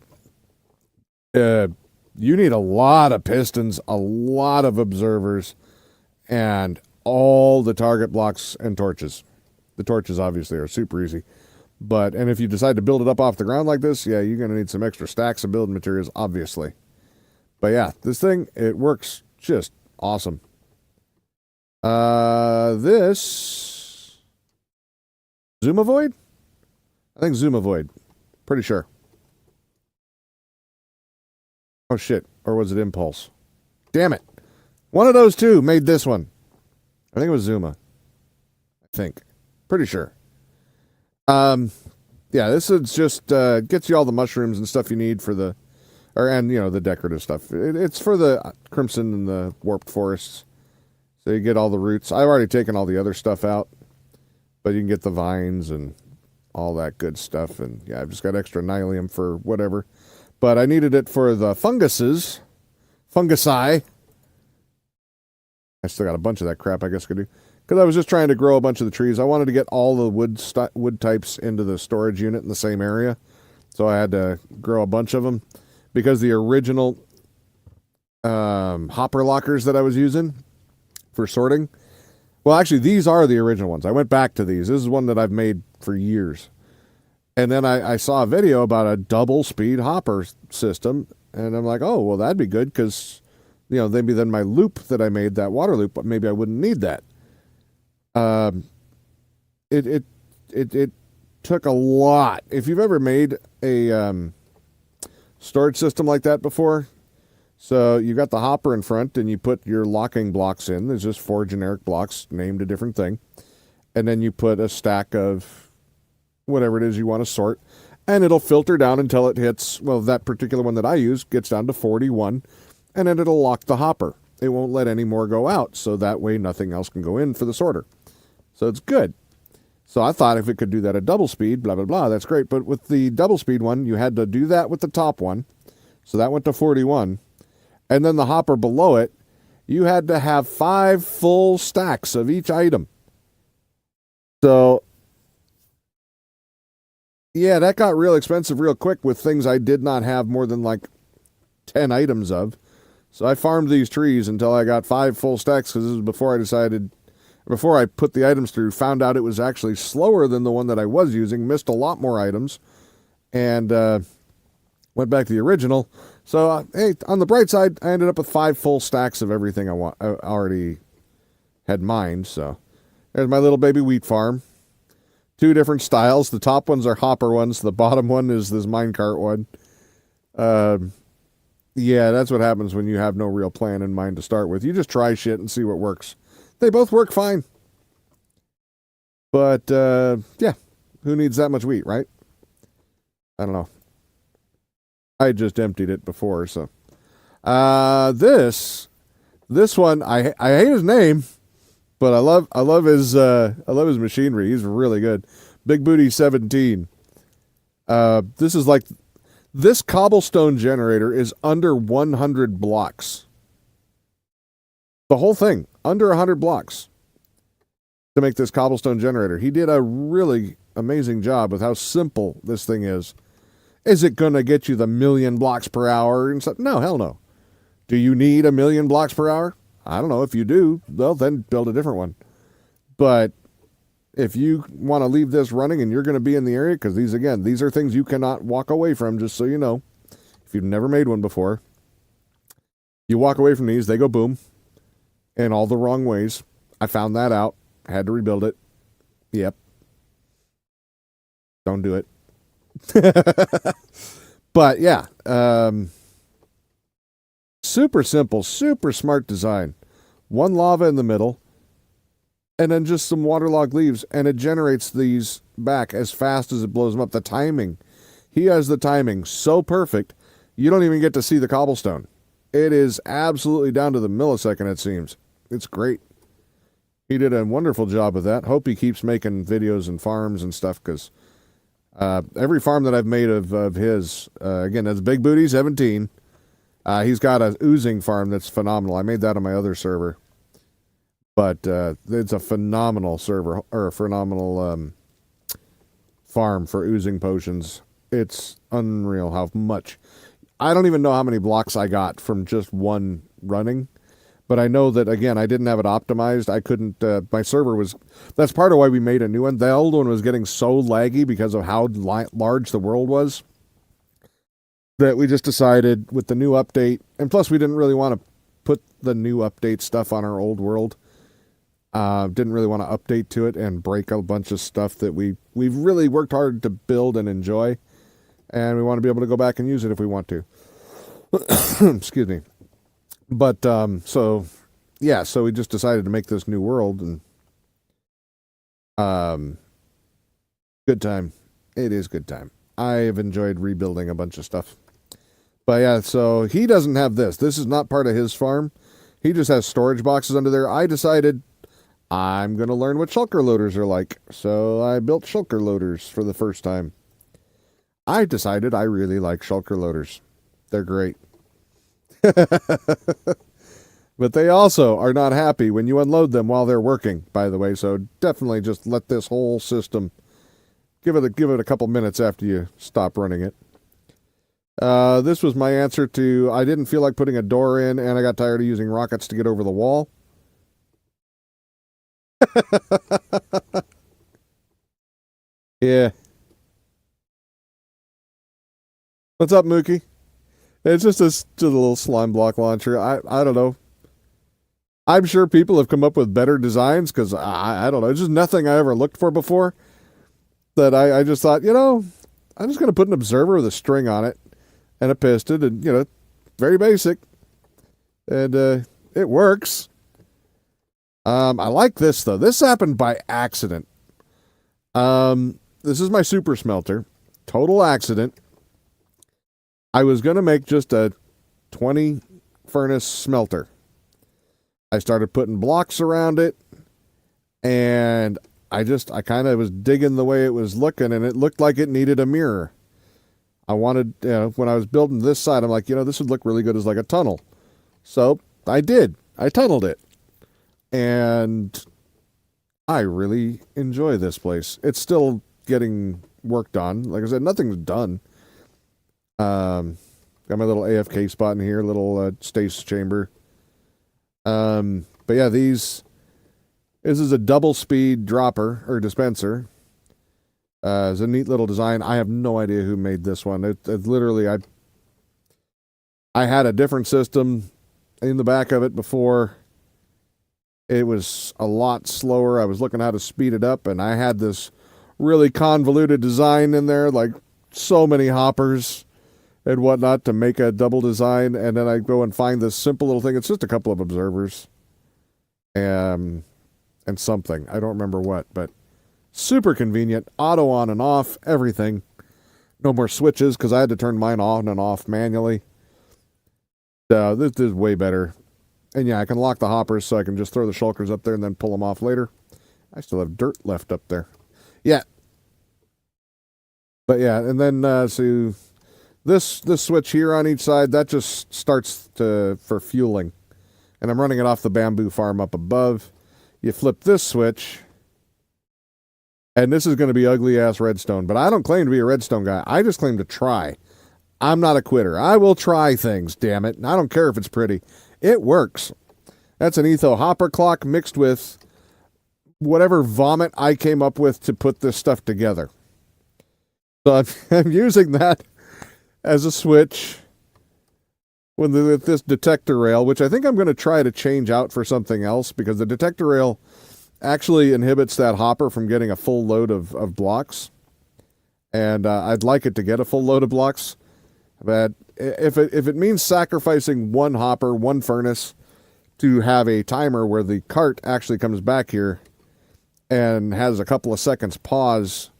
You need a lot of pistons, a lot of observers, and all the target blocks and torches. The torches obviously are super easy. And if you decide to build it up off the ground like this, yeah, you're going to need some extra stacks of building materials, obviously. But yeah, this thing, it works just awesome. This Zumavoid? I think Zumavoid. Pretty sure. Oh shit. Or was it Impulse? Damn it. One of those two made this one. I think it was Zuma. I think. Pretty sure. Yeah, this is just gets you all the mushrooms and stuff you need for the the decorative stuff. It's for the Crimson and the Warped Forests. So you get all the roots. I've already taken all the other stuff out, but you can get the vines and all that good stuff. And yeah, I've just got extra Nylium for whatever. But I needed it for the funguses. Fungusi. I still got a bunch of that crap I guess I could do. Because I was just trying to grow a bunch of the trees. I wanted to get all the wood types into the storage unit in the same area. So I had to grow a bunch of them. Because the original hopper lockers that I was using for sorting, well, actually, these are the original ones. I went back to these. This is one that I've made for years. And then I saw a video about a double speed hopper system. And I'm like, oh, well, that'd be good because, maybe then my loop that I made, that water loop, but maybe I wouldn't need that. It took a lot. If you've ever made a storage system like that before, so you got the hopper in front and you put your locking blocks in. There's just 4 generic blocks named a different thing. And then you put a stack of whatever it is you want to sort, and it'll filter down until it hits, well, that particular one that I use gets down to 41, and then it'll lock the hopper. It won't let any more go out, so that way nothing else can go in for the sorter. So it's good. So I thought if it could do that at double speed, blah, blah, blah, that's great. But with the double speed one, you had to do that with the top one. So that went to 41. And then the hopper below it, you had to have 5 full stacks of each item. So, yeah, that got real expensive real quick with things I did not have more than like 10 items of. So I farmed these trees until I got 5 full stacks because this was before I put the items through, found out it was actually slower than the one that I was using, missed a lot more items, and went back to the original. So, hey, on the bright side, I ended up with 5 full stacks of everything I already had mined. So there's my little baby wheat farm. 2 different styles. The top ones are hopper ones. The bottom one is this minecart one. Yeah, that's what happens when you have no real plan in mind to start with. You just try shit and see what works. They both work fine. But, yeah, who needs that much wheat, right? I don't know. I just emptied it before, so. This one, I hate his name, but I love his machinery. He's really good. Big Booty 17. This cobblestone generator is under 100 blocks. The whole thing, under 100 blocks to make this cobblestone generator. He did a really amazing job with how simple this thing is. Is it going to get you the 1,000,000 blocks per hour and stuff? No, hell no. Do you need 1,000,000 blocks per hour? I don't know. If you do, well, then build a different one. But if you want to leave this running and you're going to be in the area, because these are things you cannot walk away from, just so you know. If you've never made one before, you walk away from these, they go boom in all the wrong ways. I found that out. I had to rebuild it. Yep. Don't do it. But yeah, super simple, super smart design. 1 lava in the middle, and then just some waterlogged leaves, and it generates these back as fast as it blows them up. The timing, he has the timing so perfect, you don't even get to see the cobblestone. It is absolutely down to the millisecond, it seems. It's great. He did a wonderful job with that. Hope he keeps making videos and farms and stuff, because every farm that I've made of his, again, that's Big Booty 17. He's got a oozing farm that's phenomenal. I made that on my other server, but it's a phenomenal server or a phenomenal farm for oozing potions. It's unreal how much. I don't even know how many blocks I got from just one running, but I know that, again, I didn't have it optimized. I couldn't, my server was, that's part of why we made a new one. The old one was getting so laggy because of how large the world was that we just decided with the new update, and plus we didn't really want to put the new update stuff on our old world. Didn't really want to update to it and break a bunch of stuff that we've really worked hard to build and enjoy, and we want to be able to go back and use it if we want to. Excuse me. But so we just decided to make this new world, and good time. It is good time. I have enjoyed rebuilding a bunch of stuff. But yeah, so he doesn't have this. This is not part of his farm. He just has storage boxes under there. I decided I'm going to learn what shulker loaders are like. So I built shulker loaders for the first time. I decided I really like shulker loaders. They're great. But they also are not happy when you unload them while they're working, by the way. So definitely just let this whole system, give it a couple minutes after you stop running it. This was my answer to, I didn't feel like putting a door in, and I got tired of using rockets to get over the wall. Yeah. What's up, Mookie? It's just a little slime block launcher. I don't know. I'm sure people have come up with better designs because I don't know. It's just nothing I ever looked for before that I just thought, I'm just going to put an observer with a string on it and a piston and, very basic. And it works. I like this, though. This happened by accident. This is my super smelter. Total accident. I was going to make just a 20 furnace smelter. I started putting blocks around it, and I kind of was digging the way it was looking, and it looked like it needed a mirror. I wanted, when I was building this side, I'm like, this would look really good as like a tunnel. So I did. I tunneled it. And I really enjoy this place. It's still getting worked on. Like I said, nothing's done. Got my little AFK spot in here, little stasis chamber. But yeah, this is a double speed dropper or dispenser. It's a neat little design. I have no idea who made this one. It literally, I had a different system in the back of it before. It was a lot slower. I was looking how to speed it up, and I had this really convoluted design in there, like so many hoppers and whatnot to make a double design, and then I go and find this simple little thing. It's just a couple of observers and something. I don't remember what, but super convenient. Auto on and off, everything. No more switches because I had to turn mine on and off manually. This is way better. And yeah, I can lock the hoppers so I can just throw the shulkers up there and then pull them off later. I still have dirt left up there. Yeah. But yeah, and then so this switch here on each side, that just starts for fueling. And I'm running it off the bamboo farm up above. You flip this switch, and this is going to be ugly-ass redstone. But I don't claim to be a redstone guy. I just claim to try. I'm not a quitter. I will try things, damn it. And I don't care if it's pretty. It works. That's an Etho hopper clock mixed with whatever vomit I came up with to put this stuff together. So I'm using that as a switch with this detector rail, which I think I'm going to try to change out for something else because the detector rail actually inhibits that hopper from getting a full load of blocks. And I'd like it to get a full load of blocks. But if it means sacrificing one hopper, one furnace, to have a timer where the cart actually comes back here and has a couple of seconds pause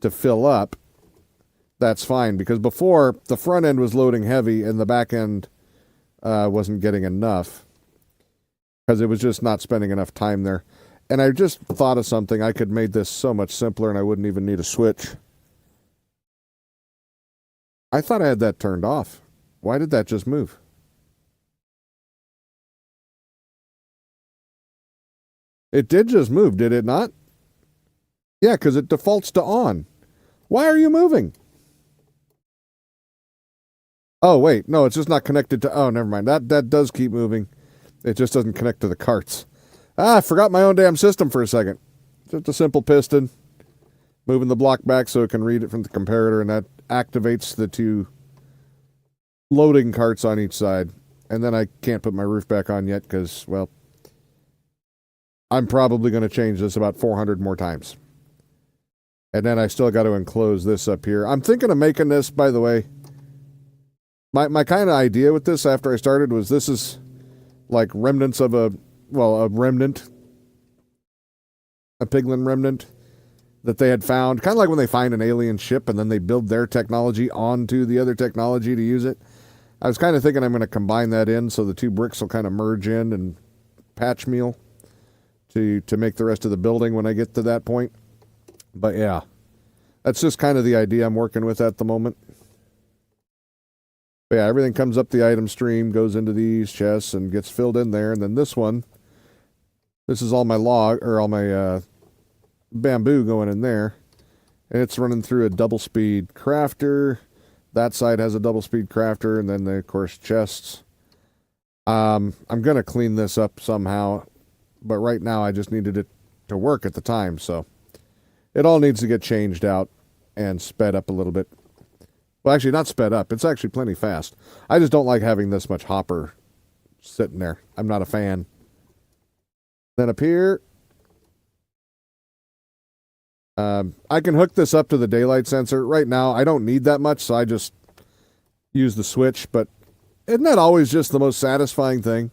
to fill up, that's fine. Because before, the front end was loading heavy and the back end wasn't getting enough because it was just not spending enough time there. And I just thought of something. I could make this so much simpler and I wouldn't even need a switch. I thought I had that turned off. Why did that just move? It did just move, did it not? Yeah, because it defaults to on. Why are you moving? Oh, wait. No, it's just not connected to... Oh, never mind. That does keep moving. It just doesn't connect to the carts. Ah, I forgot my own damn system for a second. Just a simple piston. Moving the block back so it can read it from the comparator, and that activates the two loading carts on each side. And then I can't put my roof back on yet because, well, I'm probably going to change this about 400 more times. And then I still got to enclose this up here. I'm thinking of making this, by the way. My kind of idea with this after I started was this is like remnants of a remnant. A piglin remnant that they had found. Kind of like when they find an alien ship and then they build their technology onto the other technology to use it. I was kind of thinking I'm going to combine that in so the two bricks will kind of merge in and patch meal to make the rest of the building when I get to that point. But yeah, that's just kind of the idea I'm working with at the moment. But yeah, everything comes up the item stream, goes into these chests and gets filled in there. And then this one, this is all my log, or all my bamboo going in there. And it's running through a double speed crafter. That side has a double speed crafter, and then, of course, chests. I'm going to clean this up somehow, but right now I just needed it to work at the time, so it all needs to get changed out and sped up a little bit. Well, actually, not sped up. It's actually plenty fast. I just don't like having this much hopper sitting there. I'm not a fan. Then up here, I can hook this up to the daylight sensor. Right now, I don't need that much, so I just use the switch. But isn't that always just the most satisfying thing?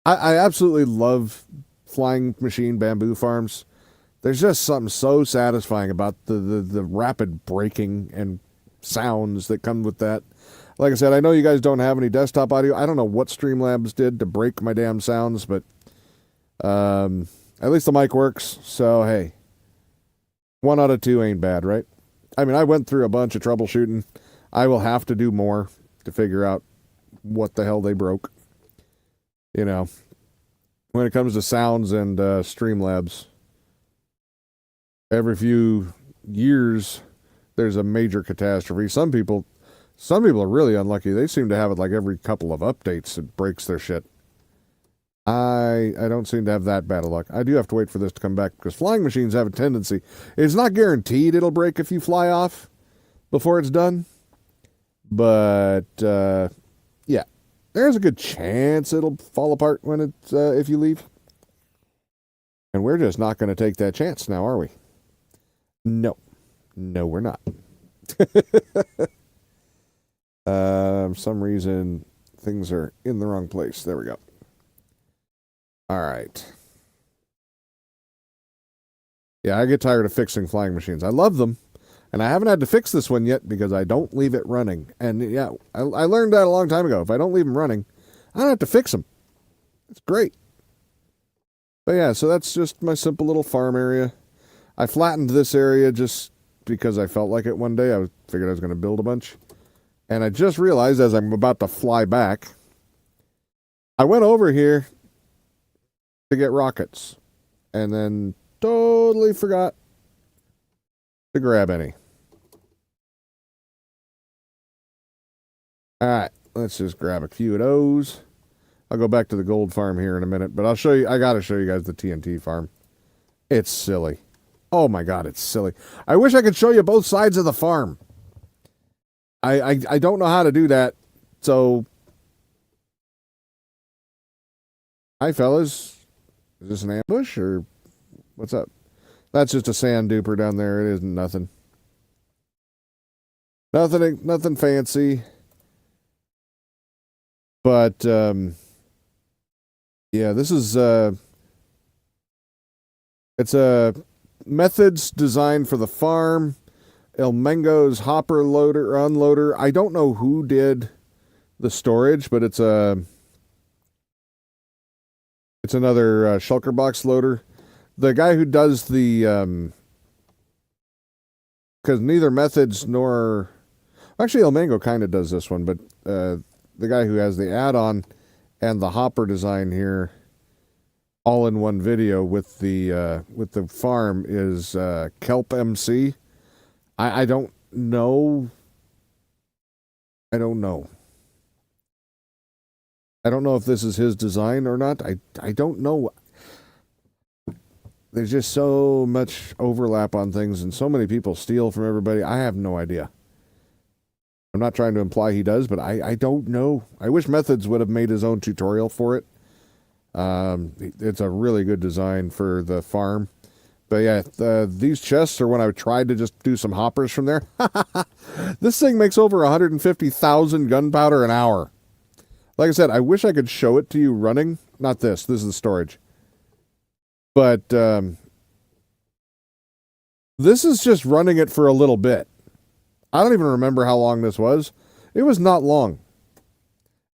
I absolutely love flying machine bamboo farms. There's just something so satisfying about the rapid braking and sounds that come with that. Like I said, I know you guys don't have any desktop audio. I don't know what Streamlabs did to break my damn sounds, but at least the mic works. So, hey, 1 out of 2 ain't bad, right? I mean, I went through a bunch of troubleshooting. I will have to do more to figure out what the hell they broke. You know, when it comes to sounds and Streamlabs, every few years there's a major catastrophe. Some people are really unlucky. They seem to have it like every couple of updates it breaks their shit. I don't seem to have that bad of luck. I do have to wait for this to come back because flying machines have a tendency. It's not guaranteed it'll break if you fly off before it's done. But yeah, there's a good chance it'll fall apart when it's if you leave. And we're just not going to take that chance now, are we? No, we're not. For some reason, things are in the wrong place. There we go. All right. Yeah, I get tired of fixing flying machines. I love them, and I haven't had to fix this one yet because I don't leave it running. And yeah, I learned that a long time ago. If I don't leave them running, I don't have to fix them. It's great. But yeah, so that's just my simple little farm area. I flattened this area just because I felt like it one day. I figured I was going to build a bunch. And I just realized as I'm about to fly back, I went over here to get rockets and then totally forgot to grab any. All right, let's just grab a few of those. I'll go back to the gold farm here in a minute, but I'll show you. I got to show you guys the TNT farm. It's silly. Oh my God, it's silly. I wish I could show you both sides of the farm. I don't know how to do that. So, hi fellas. Is this an ambush or what's up? That's just a sand duper down there. It isn't nothing. Nothing fancy. But yeah, this is it's a methods designed for the farm. Ilmengo's hopper loader or unloader. I don't know who did the storage, but it's another shulker box loader. The guy who does the because neither methods nor actually Ilmengo kind of does this one, but the guy who has the add-on and the hopper design here all in one video with the farm is Kelp MC. I don't know. I don't know. I don't know if this is his design or not. I don't know. There's just so much overlap on things and so many people steal from everybody. I have no idea. I'm not trying to imply he does, but I don't know. I wish Methods would have made his own tutorial for it. It's a really good design for the farm. But yeah, these chests are when I tried to just do some hoppers from there. This thing makes over 150,000 gunpowder an hour. Like I said, I wish I could show it to you running. Not this. This is the storage. But this is just running it for a little bit. I don't even remember how long this was. It was not long.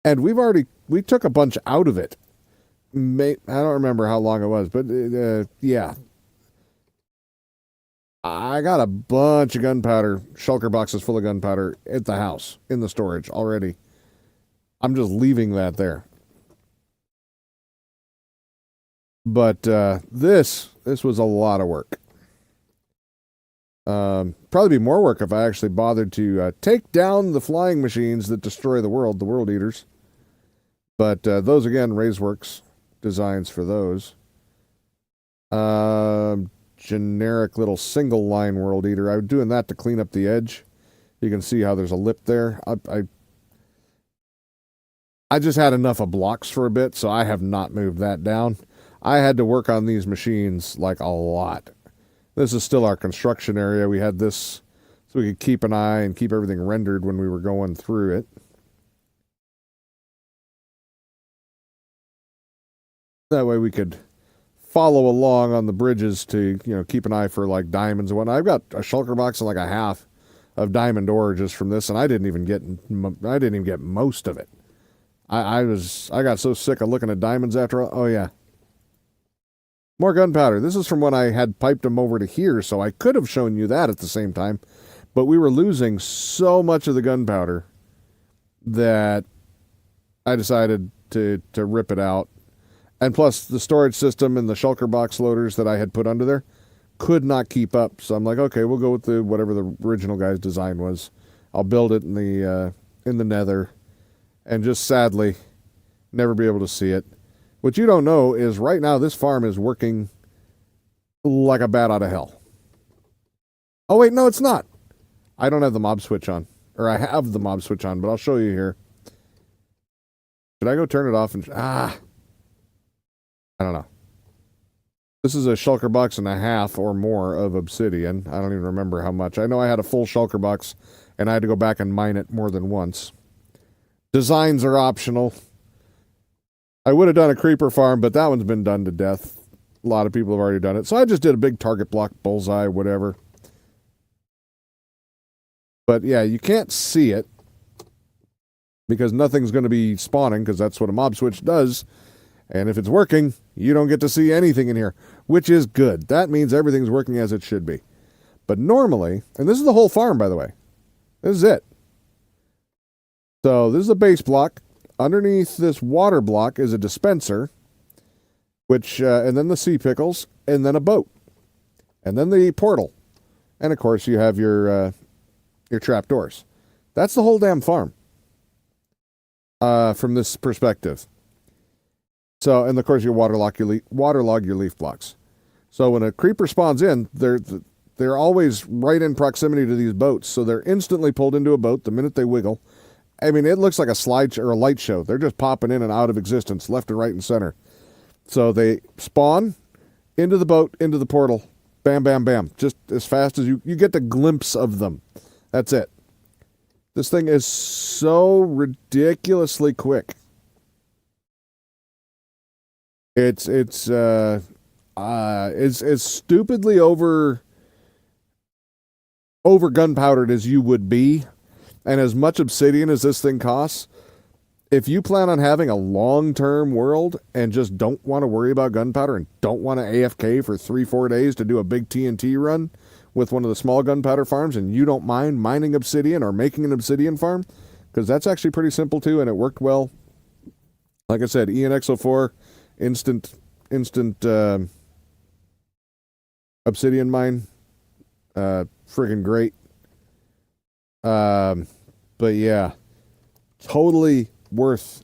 And we took a bunch out of it. I don't remember how long it was, but yeah. I got a bunch of gunpowder, shulker boxes full of gunpowder at the house, in the storage already. I'm just leaving that there. But this was a lot of work. Probably be more work if I actually bothered to take down the flying machines that destroy the world eaters. But those, again, Razeworks designs for those. Generic little single line world eater. I was doing that to clean up the edge. You can see how there's a lip there. I just had enough of blocks for a bit, so I have not moved that down. I had to work on these machines like a lot. This is still our construction area. We had this so we could keep an eye and keep everything rendered when we were going through it. That way we could follow along on the bridges to, keep an eye for like diamonds and whatnot. I've got a shulker box and like a half of diamond ore just from this, and I didn't even get most of it. I got so sick of looking at diamonds after all. Oh yeah. More gunpowder. This is from when I had piped them over to here, so I could have shown you that at the same time. But we were losing so much of the gunpowder that I decided to rip it out. And plus, the storage system and the shulker box loaders that I had put under there could not keep up. So I'm like, okay, we'll go with whatever the original guy's design was. I'll build it in the nether, and just sadly never be able to see it. What you don't know is right now this farm is working like a bat out of hell. Oh, wait, no, it's not. I don't have the mob switch on. Or I have the mob switch on, but I'll show you here. Should I go turn it off? I don't know. This is a shulker box and a half or more of obsidian. I don't even remember how much. I know I had a full shulker box, and I had to go back and mine it more than once. Designs are optional. I would have done a creeper farm, but that one's been done to death. A lot of people have already done it. So I just did a big target block, bullseye, whatever. But yeah, you can't see it because nothing's going to be spawning, because that's what a mob switch does. And if it's working, you don't get to see anything in here, which is good. That means everything's working as it should be. But normally, and this is the whole farm, by the way. This is it. So this is a base block. Underneath this water block is a dispenser, and then the sea pickles, and then a boat, and then the portal, and of course you have your trapdoors. That's the whole damn farm. From this perspective. So, and of course you waterlog your leaf blocks. So when a creeper spawns in, they're always right in proximity to these boats, so they're instantly pulled into a boat the minute they wiggle. I mean, it looks like a slide or a light show. They're just popping in and out of existence, left and right and center. So they spawn into the boat, into the portal, bam, bam, bam. Just as fast as you get the glimpse of them. That's it. This thing is so ridiculously quick. It's as stupidly over gunpowdered as you would be. And as much obsidian as this thing costs, if you plan on having a long-term world and just don't want to worry about gunpowder and don't want to AFK for 3-4 days to do a big TNT run with one of the small gunpowder farms, and you don't mind mining obsidian or making an obsidian farm, because that's actually pretty simple too, and it worked well. Like I said, ENX04, instant instant obsidian mine. Friggin' great. But yeah, totally worth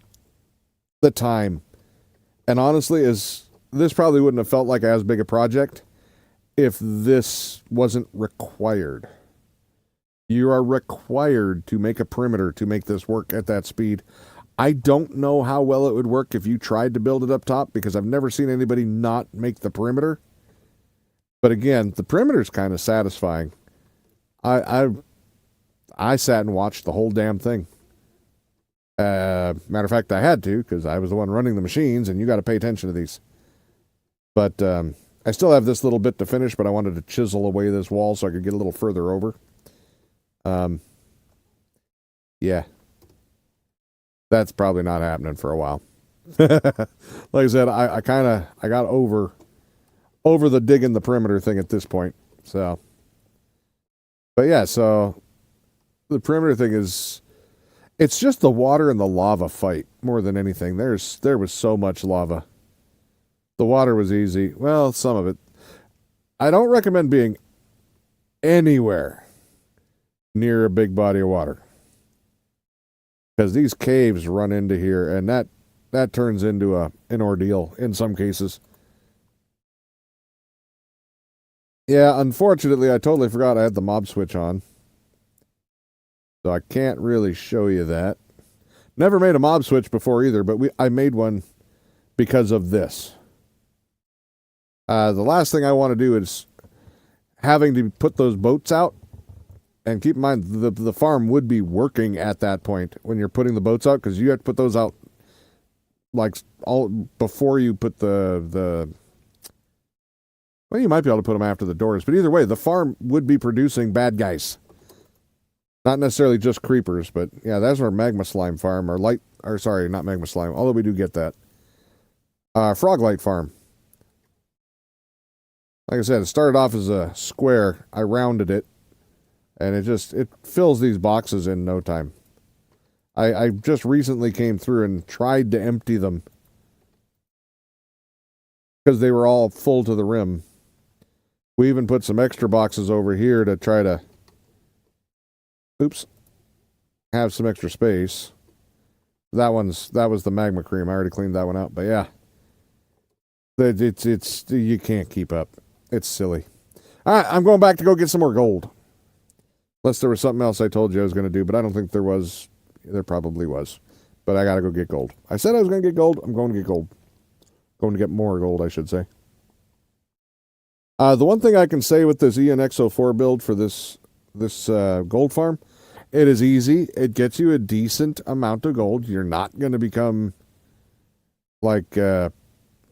the time. And honestly, this probably wouldn't have felt like as big a project if this wasn't required. You are required to make a perimeter to make this work at that speed. I don't know how well it would work if you tried to build it up top, because I've never seen anybody not make the perimeter. But again, the perimeter is kind of satisfying. I sat and watched the whole damn thing. Matter of fact, I had to, because I was the one running the machines, and you got to pay attention to these. But I still have this little bit to finish, but I wanted to chisel away this wall so I could get a little further over. Yeah. That's probably not happening for a while. Like I said, I got over the digging the perimeter thing at this point. So, but yeah, so the perimeter thing it's just the water and the lava fight more than anything. There was so much lava. The water was easy. Well, some of it. I don't recommend being anywhere near a big body of water, because these caves run into here, and that turns into an ordeal in some cases. Yeah, unfortunately, I totally forgot I had the mob switch on, so I can't really show you that. Never made a mob switch before either, but I made one because of this. The last thing I want to do is having to put those boats out. And keep in mind, the farm would be working at that point when you're putting the boats out, because you have to put those out like all before you put the. Well, you might be able to put them after the doors, but either way, the farm would be producing bad guys. Not necessarily just creepers, but yeah, that's our magma slime farm, sorry, not magma slime. Although we do get that. Frog light farm. Like I said, it started off as a square. I rounded it. And it fills these boxes in no time. I just recently came through and tried to empty them, because they were all full to the rim. We even put some extra boxes over here to try to, have some extra space. That was the magma cream. I already cleaned that one out. But yeah, it's you can't keep up. It's silly. All right, I'm going back to go get some more gold. Unless there was something else I told you I was going to do, but I don't think there was. There probably was. But I got to go get gold. I said I was going to get gold. I'm going to get gold. Going to get more gold, I should say. The one thing I can say with this ENX04 build for this gold farm, it is easy. It gets you a decent amount of gold. You're not going to become like, you're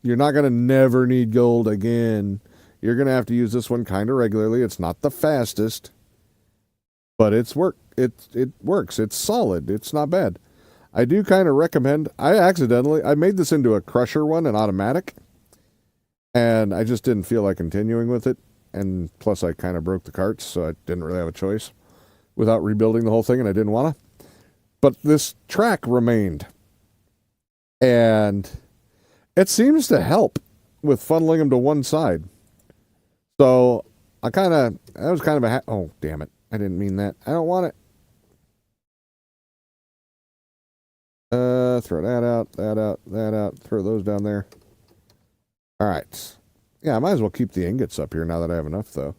not going to never need gold again. You're going to have to use this one kind of regularly. It's not the fastest. But it works. It's solid. It's not bad. I do kind of recommend. I made this into a crusher one, an automatic, and I just didn't feel like continuing with it. And plus, I kind of broke the carts, so I didn't really have a choice without rebuilding the whole thing, and I didn't want to. But this track remained, and it seems to help with funneling them to one side. So that was kind of oh, damn it. I didn't mean that. I don't want it. Throw that out, that out. Throw those down there. All right. Yeah, I might as well keep the ingots up here now that I have enough, though.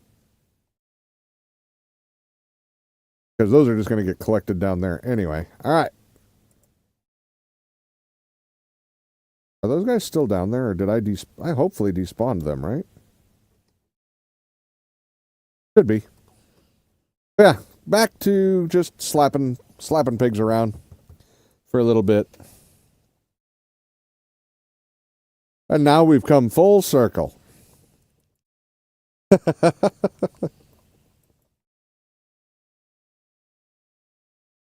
Because those are just going to get collected down there anyway. All right. Are those guys still down there, or did I hopefully despawned them, right? Could be. Yeah, back to just slapping pigs around for a little bit. And now we've come full circle.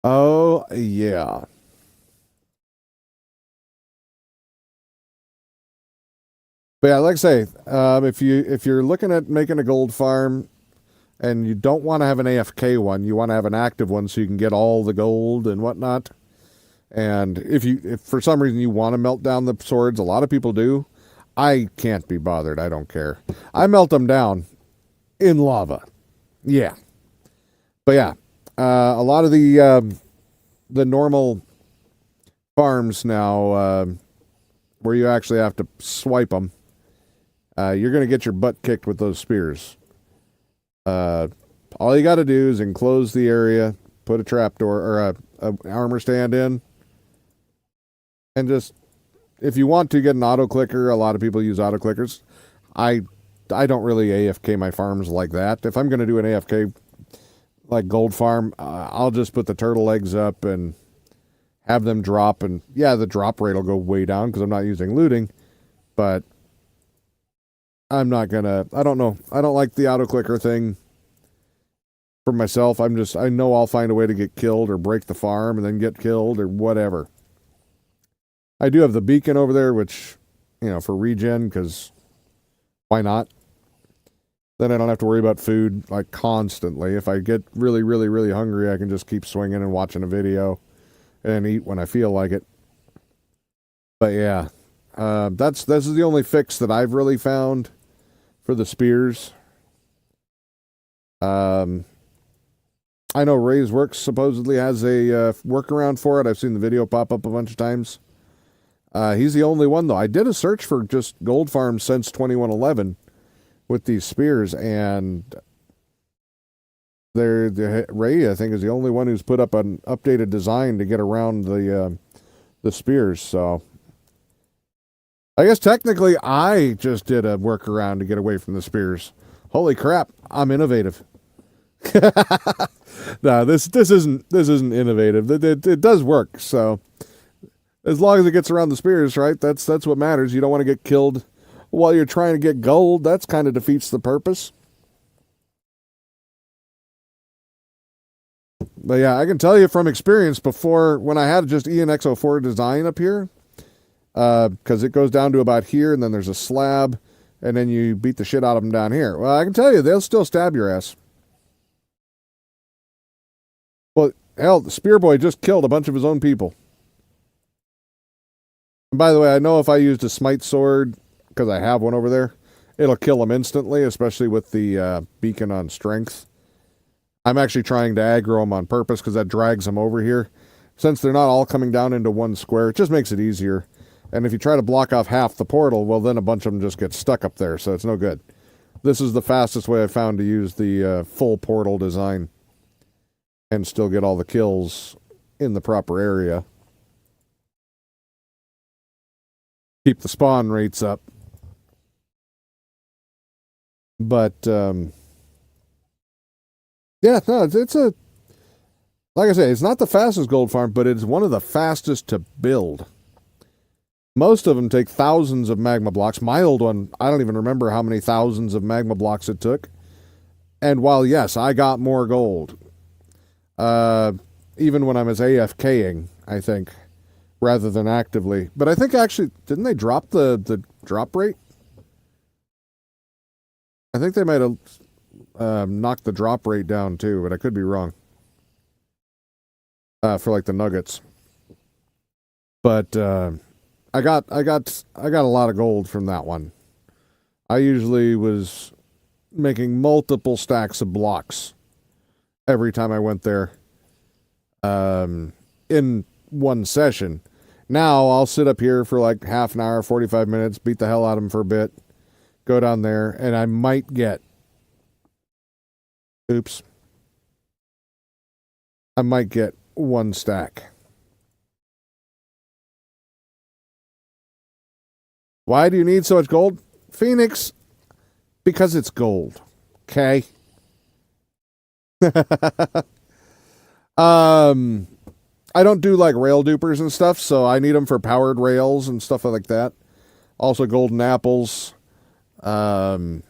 Oh, yeah. But yeah, like I say, if you're looking at making a gold farm, and you don't want to have an AFK one, you want to have an active one so you can get all the gold and whatnot. And if for some reason you want to melt down the swords, a lot of people do. I can't be bothered. I don't care. I melt them down in lava. Yeah. But yeah, a lot of the normal farms now, where you actually have to swipe them, you're going to get your butt kicked with those spears. All you got to do is enclose the area, put a trapdoor or a armor stand in, and just, if you want to get an auto clicker, a lot of people use auto clickers. I don't really AFK my farms like that. If I'm going to do an AFK like gold farm, I'll just put the turtle eggs up and have them drop, and yeah, the drop rate will go way down because I'm not using looting, but I'm not gonna, I don't know. I don't like the auto clicker thing for myself. I know I'll find a way to get killed or break the farm and then get killed or whatever. I do have the beacon over there, which, for regen, because why not? Then I don't have to worry about food like constantly. If I get really, really, really hungry, I can just keep swinging and watching a video and eat when I feel like it. But yeah, this is the only fix that I've really found for the spears. I know Ray's Works supposedly has a workaround for it. I've seen the video pop up a bunch of times. He's the only one, though. I did a search for just gold farms since 2111 with these spears, and Ray, I think, is the only one who's put up an updated design to get around the spears. So I guess technically I just did a workaround to get away from the spears. Holy crap, I'm innovative. No, this isn't innovative. It does work. So as long as it gets around the spears, right? That's what matters. You don't want to get killed while you're trying to get gold. That's kind of defeats the purpose. But yeah, I can tell you from experience, before, when I had just ENX04 design up here, because it goes down to about here, and then there's a slab, and then you beat the shit out of them down here. Well, I can tell you, they'll still stab your ass. Well, hell, the Spear Boy just killed a bunch of his own people. And by the way, I know if I used a smite sword, because I have one over there, it'll kill them instantly, especially with the beacon on strength. I'm actually trying to aggro them on purpose because that drags them over here. Since they're not all coming down into one square, it just makes it easier. And if you try to block off half the portal, well, then a bunch of them just get stuck up there, so it's no good. This is the fastest way I've found to use the full portal design and still get all the kills in the proper area. Keep the spawn rates up. But, yeah, no, it's a, like I say, it's not the fastest gold farm, but it's one of the fastest to build. Most of them take thousands of magma blocks. My old one, I don't even remember how many thousands of magma blocks it took. And while, yes, I got more gold, even when I was AFKing, I think, rather than actively. But I think actually, didn't they drop the drop rate? I think they might have knocked the drop rate down too, but I could be wrong. For like the nuggets. But I got a lot of gold from that one. I usually was making multiple stacks of blocks every time I went there in one session. Now I'll sit up here for like half an hour, 45 minutes, beat the hell out of them for a bit, go down there, and I might get, I might get one stack. Why do you need so much gold? Phoenix, because it's gold. Okay. I don't do like rail dupers and stuff, so I need them for powered rails and stuff like that. Also golden apples. Because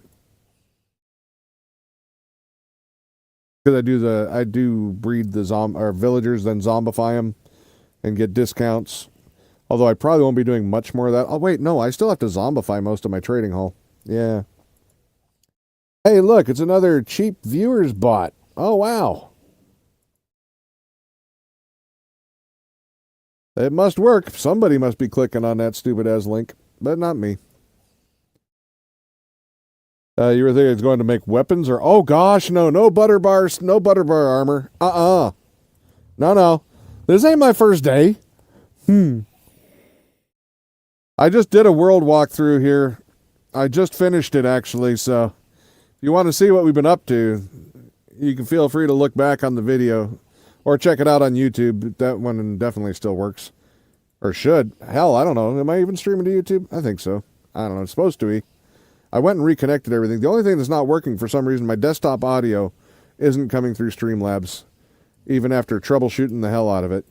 I do breed the villagers, then zombify them and get discounts. Although I probably won't be doing much more of that. Oh wait, no, I still have to zombify most of my trading hall. Yeah. Hey, look, it's another cheap viewers bot. Oh wow. It must work. Somebody must be clicking on that stupid ass link, but not me. You were thinking it's going to make weapons or... Oh, gosh, no. No butter bars. No butter bar armor. No, no. This ain't my first day. I just did a world walkthrough here. I just finished it, actually, so if you want to see what we've been up to, you can feel free to look back on the video or check it out on YouTube. That one definitely still works. Or should. Hell, I don't know. Am I even streaming to YouTube? I think so. I don't know. It's supposed to be. I went and reconnected everything. The only thing that's not working for some reason, my desktop audio isn't coming through Streamlabs, even after troubleshooting the hell out of it.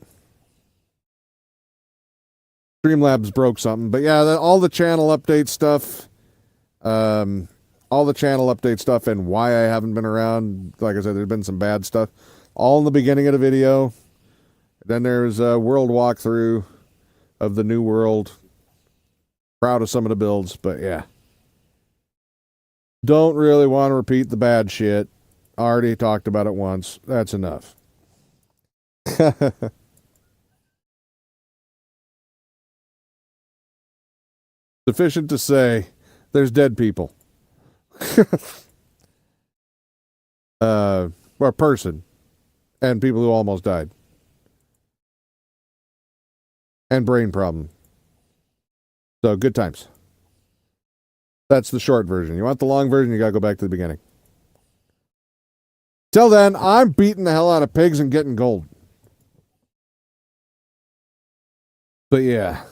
Streamlabs broke something. But yeah, all the channel update stuff, and why I haven't been around. Like I said, there's been some bad stuff. All in the beginning of the video. Then there's a world walkthrough of the new world. Proud of some of the builds, but yeah. Don't really want to repeat the bad shit. Already talked about it once. That's enough. Sufficient to say, there's dead people. Or a person. And people who almost died. And brain problem. So, good times. That's the short version. You want the long version, you gotta go back to the beginning. Till then, I'm beating the hell out of pigs and getting gold. But yeah.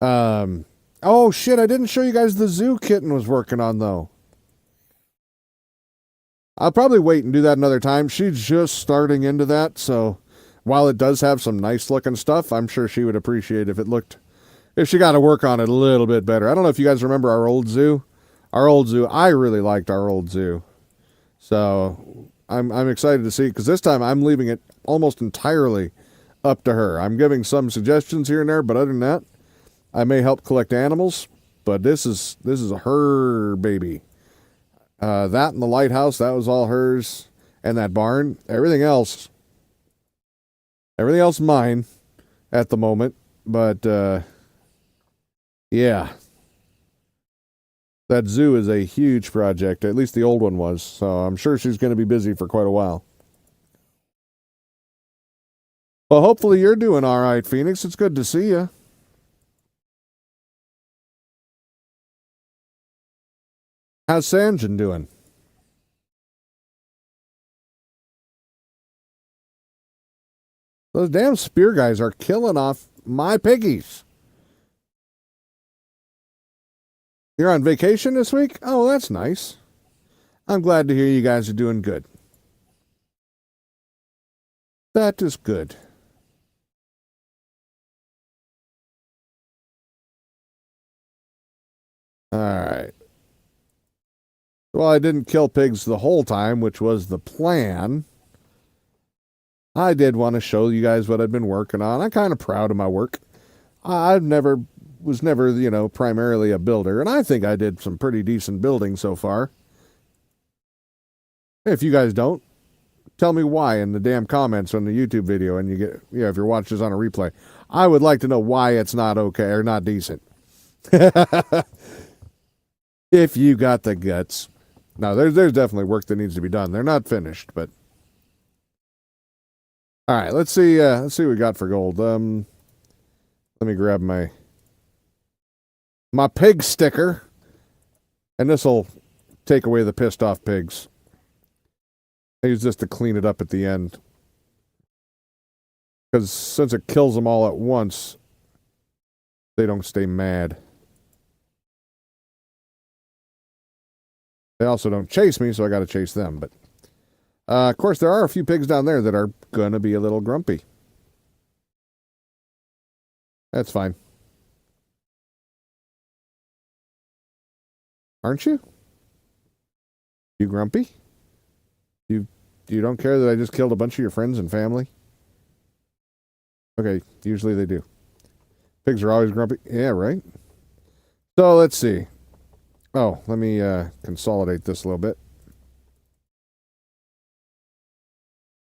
Oh shit, I didn't show you guys the zoo Kitten was working on though. I'll probably wait and do that another time. She's just starting into that, so while it does have some nice looking stuff, I'm sure she would appreciate if she got to work on it a little bit better. I don't know if you guys remember our old zoo. I really liked our old zoo. So I'm excited to see, because this time I'm leaving it almost entirely up to her. I'm giving some suggestions here and there, but other than that, I may help collect animals, but this is her baby. That and the lighthouse, that was all hers, and that barn. Everything else mine at the moment, but yeah. That zoo is a huge project. At least the old one was. So I'm sure she's going to be busy for quite a while. Well, hopefully you're doing all right, Phoenix. It's good to see you. How's Sanjin doing? Those damn spear guys are killing off my piggies. You're on vacation this week? Oh, that's nice. I'm glad to hear you guys are doing good. That is good. All right. Well, I didn't kill pigs the whole time, which was the plan. I did want to show you guys what I've been working on. I'm kind of proud of my work. I was never, primarily a builder, and I think I did some pretty decent building so far. If you guys don't, tell me why in the damn comments on the YouTube video, and if you're watching this on a replay. I would like to know why it's not okay or not decent. If you got the guts. Now, there's definitely work that needs to be done. They're not finished, but all right, let's see what we got for gold. Let me grab my pig sticker, and this'll take away the pissed off pigs. I use this to clean it up at the end, because since it kills them all at once, they don't stay mad. They also don't chase me, so I got to chase them. But of course, there are a few pigs down there that are gonna be a little grumpy. That's fine. Aren't you? You grumpy? You don't care that I just killed a bunch of your friends and family? Okay, usually they do. Pigs are always grumpy. Yeah, right? So, let's see. Oh, let me consolidate this a little bit.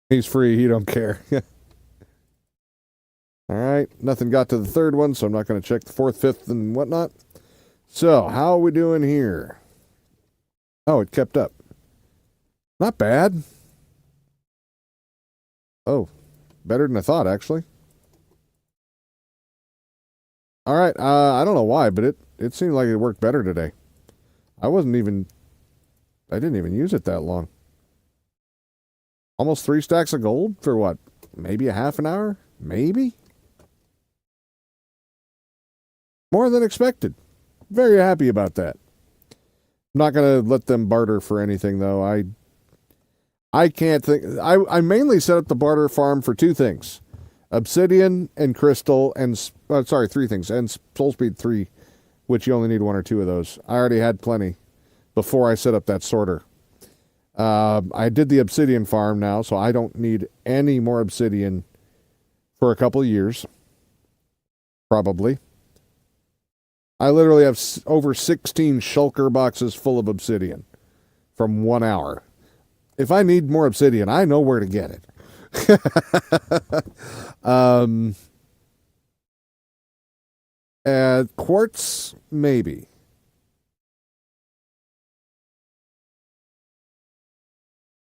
He's free. He don't care. All right. Nothing got to the third one, so I'm not going to check the fourth, fifth, and whatnot. So, how are we doing here? Oh, it kept up. Not bad. Oh, better than I thought, actually. All right. I don't know why, but it seemed like it worked better today. I didn't even use it that long. Almost 3 stacks of gold for what? Maybe a half an hour? Maybe? More than expected. Very happy about that. I'm not going to let them barter for anything, though. I can't think. I mainly set up the barter farm for 2 things. Obsidian and crystal and... sorry, 3 things. And soul speed 3, which you only need 1 or 2 of those. I already had plenty before I set up that sorter. I did the obsidian farm now, so I don't need any more obsidian for a couple of years. Probably. I literally have over 16 shulker boxes full of obsidian from 1 hour. If I need more obsidian, I know where to get it. Quartz, maybe.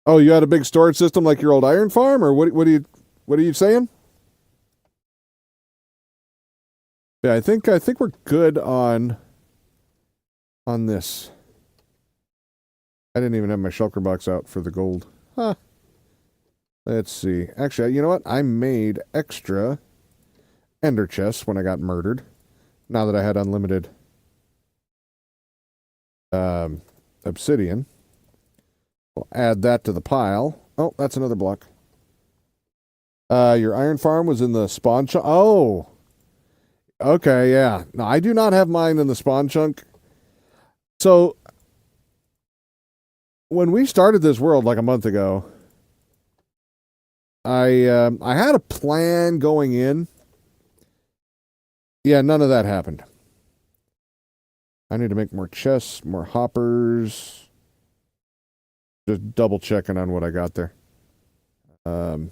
Oh, you had a big storage system like your old iron farm, or what are you saying? Yeah, I think we're good on this. I didn't even have my shulker box out for the gold. Huh. Let's see. Actually, you know what? I made extra ender chests when I got murdered. Now that I had unlimited obsidian. We'll add that to the pile. Oh, that's another block. Your iron farm was in the spawn chunk. Oh! Okay, yeah. No, I do not have mine in the spawn chunk. So, when we started this world like a month ago, I had a plan going in. Yeah, none of that happened. I need to make more chests, more hoppers. Just double checking on what I got there. Okay,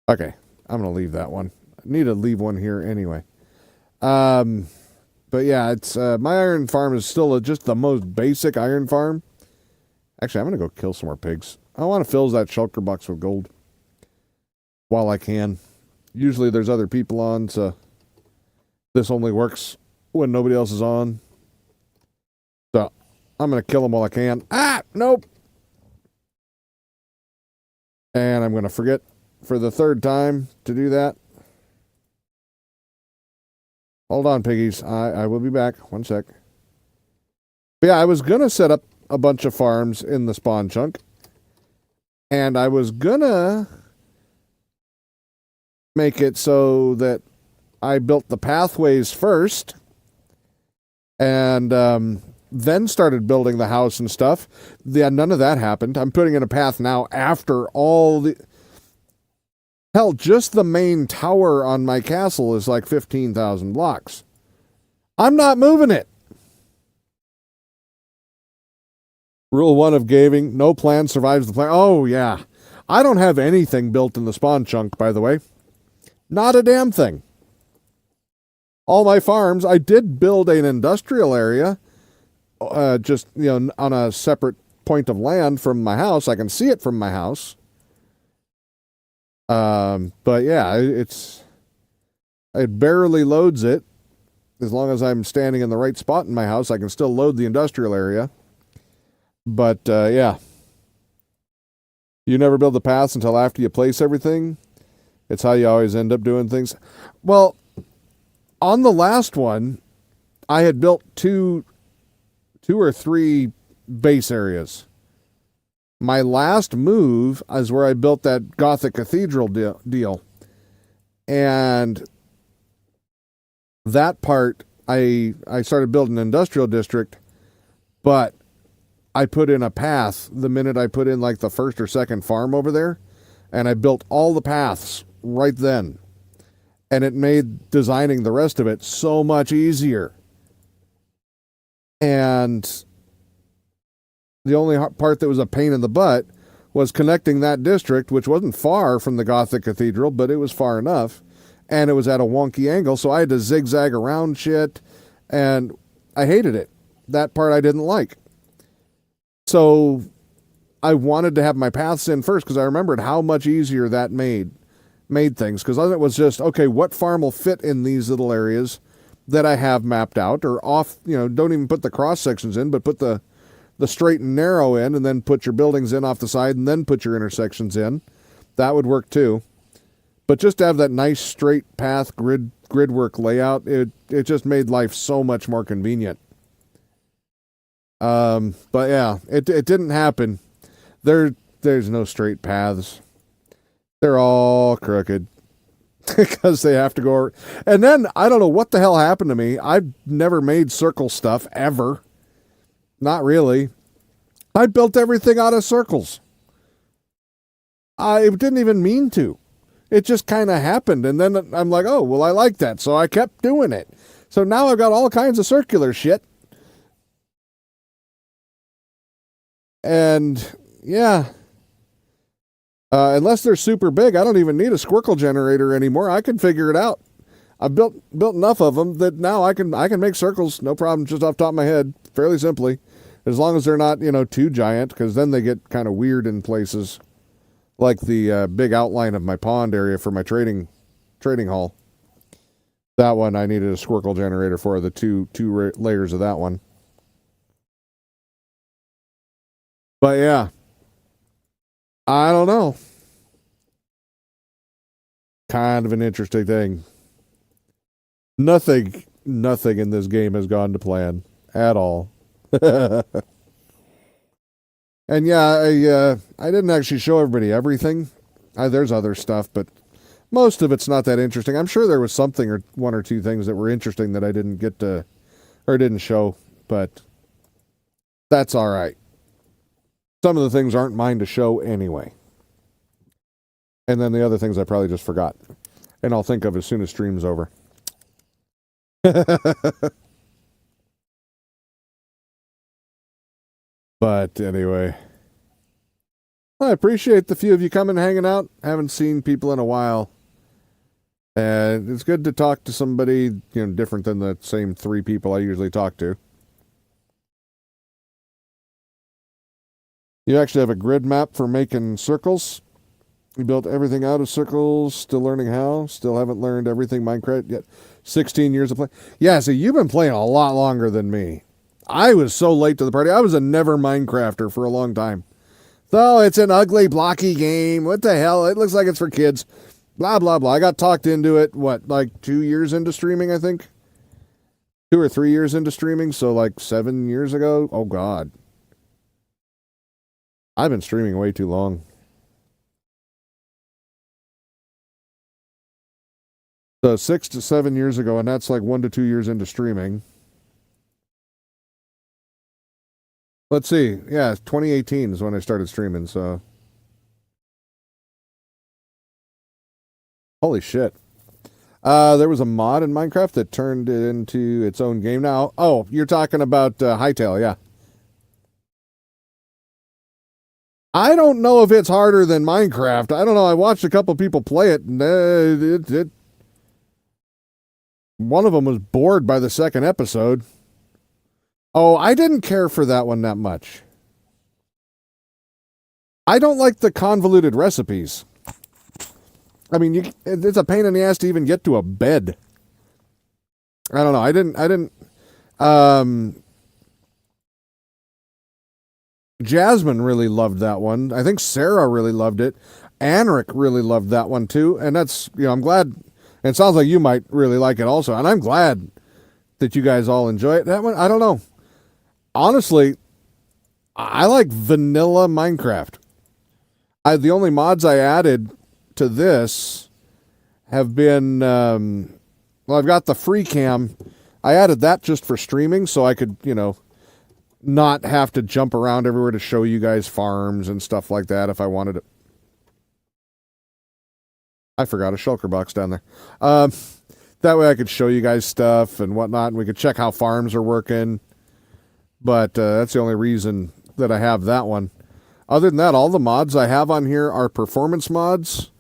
I'm gonna leave that one. I need to leave one here anyway. But yeah, it's my iron farm is still just the most basic iron farm. Actually, I'm gonna go kill some more pigs. I want to fill that shulker box with gold while I can. Usually there's other people on, so this only works when nobody else is on. So I'm gonna kill them while I can. Ah, nope. And I'm gonna forget for the 3rd time to do that. Hold on, piggies. I will be back. 1 sec. But yeah, I was gonna set up a bunch of farms in the spawn chunk. And I was gonna make it so that I built the pathways first. And then started building the house and stuff. Yeah, none of that happened. I'm putting in a path now after all the... Hell, just the main tower on my castle is like 15,000 blocks. I'm not moving it. Rule 1 of gaming, no plan survives the plan. Oh, yeah. I don't have anything built in the spawn chunk, by the way. Not a damn thing. All my farms, I did build an industrial area, just, on a separate point of land from my house. I can see it from my house. But yeah, it barely loads it. As long as I'm standing in the right spot in my house, I can still load the industrial area. But, yeah. You never build the paths until after you place everything. It's how you always end up doing things. Well, on the last one, I had built two or three base areas. My last move is where I built that Gothic Cathedral deal. And that part, I started building an industrial district, but I put in a path the minute I put in like the 1st or 2nd farm over there, and I built all the paths right then. And it made designing the rest of it so much easier. And the only part that was a pain in the butt was connecting that district, which wasn't far from the Gothic Cathedral, but it was far enough. And it was at a wonky angle, so I had to zigzag around shit. And I hated it. That part I didn't like. So I wanted to have my paths in first because I remembered how much easier that made things. Because then it was just, okay, what farm will fit in these little areas that I have mapped out, or off, don't even put the cross sections in, but put the straight and narrow in, and then put your buildings in off the side, and then put your intersections in. That would work too. But just to have that nice straight path grid work layout, it just made life so much more convenient. But yeah, it didn't happen. There's no straight paths. They're all crooked because they have to go over. And then I don't know what the hell happened to me. I've never made circle stuff ever. Not really. I built everything out of circles. I didn't even mean to. It just kind of happened. And then I'm like, oh, well, I like that. So I kept doing it. So now I've got all kinds of circular shit. And yeah. Unless they're super big, I don't even need a squircle generator anymore. I can figure it out. I've built enough of them that now I can make circles, no problem, just off the top of my head, fairly simply, as long as they're not too giant, because then they get kind of weird in places, like the big outline of my pond area for my trading hall. That one I needed a squircle generator for, the two layers of that one. But yeah. I don't know. Kind of an interesting thing. Nothing in this game has gone to plan at all. And yeah, I didn't actually show everybody everything. There's other stuff, but most of it's not that interesting. I'm sure there was something or one or two things that were interesting that I didn't get to, or didn't show, but that's all right. Some of the things aren't mine to show anyway. And then the other things I probably just forgot. And I'll think of as soon as stream's over. But anyway. I appreciate the few of you coming and hanging out. Haven't seen people in a while. And it's good to talk to somebody, different than the same 3 people I usually talk to. You actually have a grid map for making circles. You built everything out of circles, still learning how, still haven't learned everything Minecraft yet. 16 years of play. Yeah, so you've been playing a lot longer than me. I was so late to the party. I was a never Minecrafter for a long time. So it's an ugly, blocky game. What the hell? It looks like it's for kids. Blah, blah, blah. I got talked into it, like 2 years into streaming, I think? 2 or 3 years into streaming, so like 7 years ago? Oh, God. I've been streaming way too long. So 6 to 7 years ago, and that's like 1 to 2 years into streaming. Let's see. Yeah, 2018 is when I started streaming, so. Holy shit. There was a mod in Minecraft that turned it into its own game now. Oh, you're talking about Hytale, yeah. I don't know if it's harder than Minecraft. I don't know. I watched a couple people play it, and one of them was bored by the second episode. Oh, I didn't care for that one that much. I don't like the convoluted recipes. I mean, it's a pain in the ass to even get to a bed. I don't know. I didn't. Jasmine really loved that one. I think Sarah really loved it. Anric really loved that one too. And that's, I'm glad. And it sounds like you might really like it also. And I'm glad that you guys all enjoy it. That one, I don't know. Honestly, I like vanilla Minecraft. The only mods I added to this have been, well, I've got the free cam. I added that just for streaming so I could, not have to jump around everywhere to show you guys farms and stuff like that if I wanted it. I forgot a shulker box down there. That way I could show you guys stuff and whatnot, and we could check how farms are working. But that's the only reason that I have that one. Other than that, all the mods I have on here are performance mods,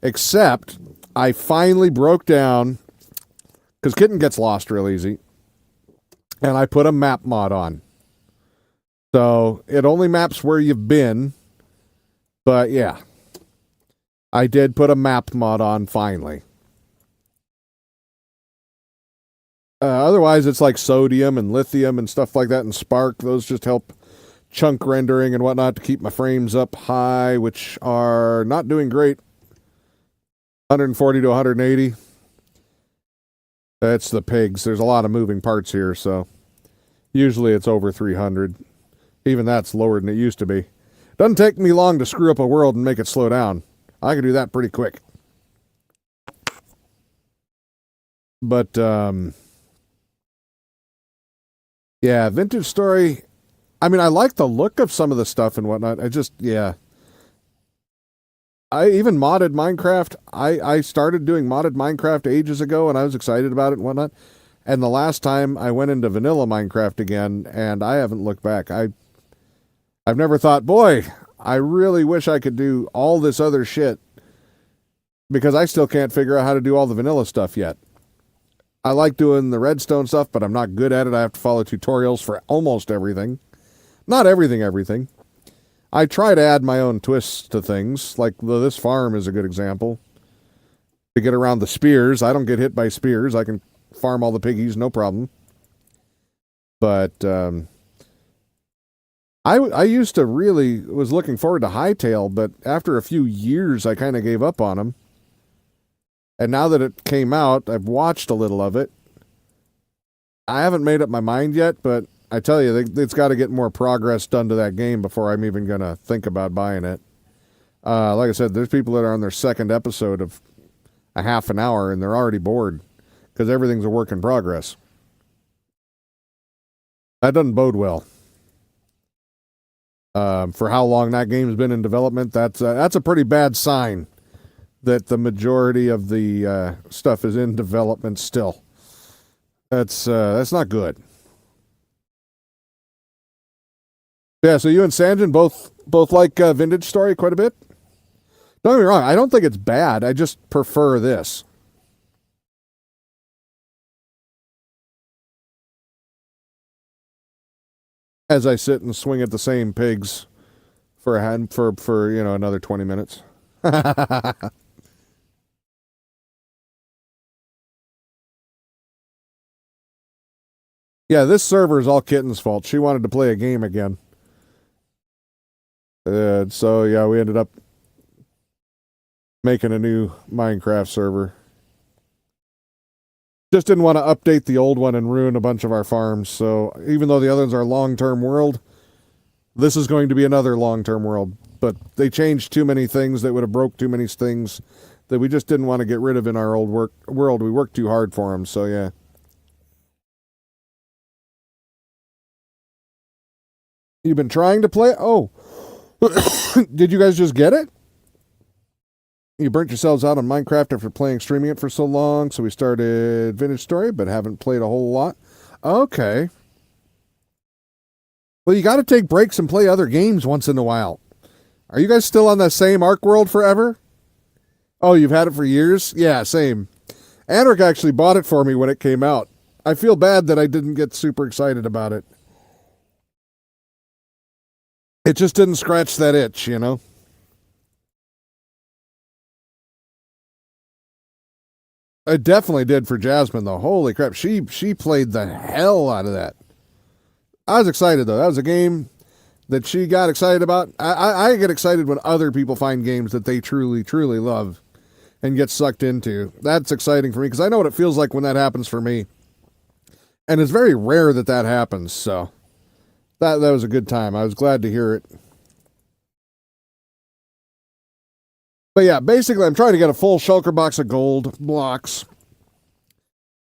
except I finally broke down, because Kitten gets lost real easy. and I put a map mod on. So it only maps where you've been, but yeah, I did put a map mod on finally. Otherwise, it's like sodium and lithium and stuff like that, and Spark. Those just help chunk rendering and whatnot to keep my frames up high, which are not doing great. 140 to 180. That's the pigs. There's a lot of moving parts here, so usually it's over 300. Even that's lower than it used to be. Doesn't take me long to screw up a world and make it slow down. I can do that pretty quick. But, yeah, Vintage Story. I mean, I like the look of some of the stuff and whatnot. Yeah. I even modded Minecraft. I started doing modded Minecraft ages ago, and I was excited about it and whatnot. And the last time I went into vanilla Minecraft again, and I haven't looked back. I've never thought, boy, I really wish I could do all this other shit, because I still can't figure out how to do all the vanilla stuff yet. I like doing the redstone stuff, but I'm not good at it. I have to follow tutorials for almost everything. Not everything. I try to add my own twists to things, like this farm is a good example. To get around the spears, I don't get hit by spears. I can farm all the piggies, no problem. But I used to really was looking forward to Hytale, but after a few years, I kind of gave up on him. And now that it came out, I've watched a little of it. I haven't made up my mind yet, but I tell you, it's got to get more progress done to that game before I'm even going to think about buying it. Like I said, there's people that are on their second episode of a half an hour, and they're already bored because everything's a work in progress. That doesn't bode well. For how long that game's been in development, that's a pretty bad sign that the majority of the stuff is in development still. That's not good. Yeah, so you and Sanjin both like Vintage Story quite a bit? Don't get me wrong, I don't think it's bad. I just prefer this. As I sit and swing at the same pigs for another 20 minutes. Yeah, this server is all Kitten's fault. She wanted to play a game again. So yeah, we ended up making a new Minecraft server. Just didn't want to update the old one and ruin a bunch of our farms. So even though the other ones are long-term world, this is going to be another long-term world. But they changed too many things that would have broke too many things that we just didn't want to get rid of in our old world. We worked too hard for them. So yeah. You've been trying to play? Oh. Did you guys just get it? You burnt yourselves out on Minecraft after streaming it for so long, so we started Vintage Story, but haven't played a whole lot. Okay. Well, you got to take breaks and play other games once in a while. Are you guys still on that same Ark World forever? Oh, you've had it for years? Yeah, same. Anarch actually bought it for me when it came out. I feel bad that I didn't get super excited about it. It just didn't scratch that itch, you know? It definitely did for Jasmine, though. Holy crap, she played the hell out of that. I was excited, though. That was a game that she got excited about. I get excited when other people find games that they truly, truly love and get sucked into. That's exciting for me, because I know what it feels like when that happens for me. And it's very rare that that happens, so... That was a good time. I was glad to hear it. But yeah, basically I'm trying to get a full shulker box of gold blocks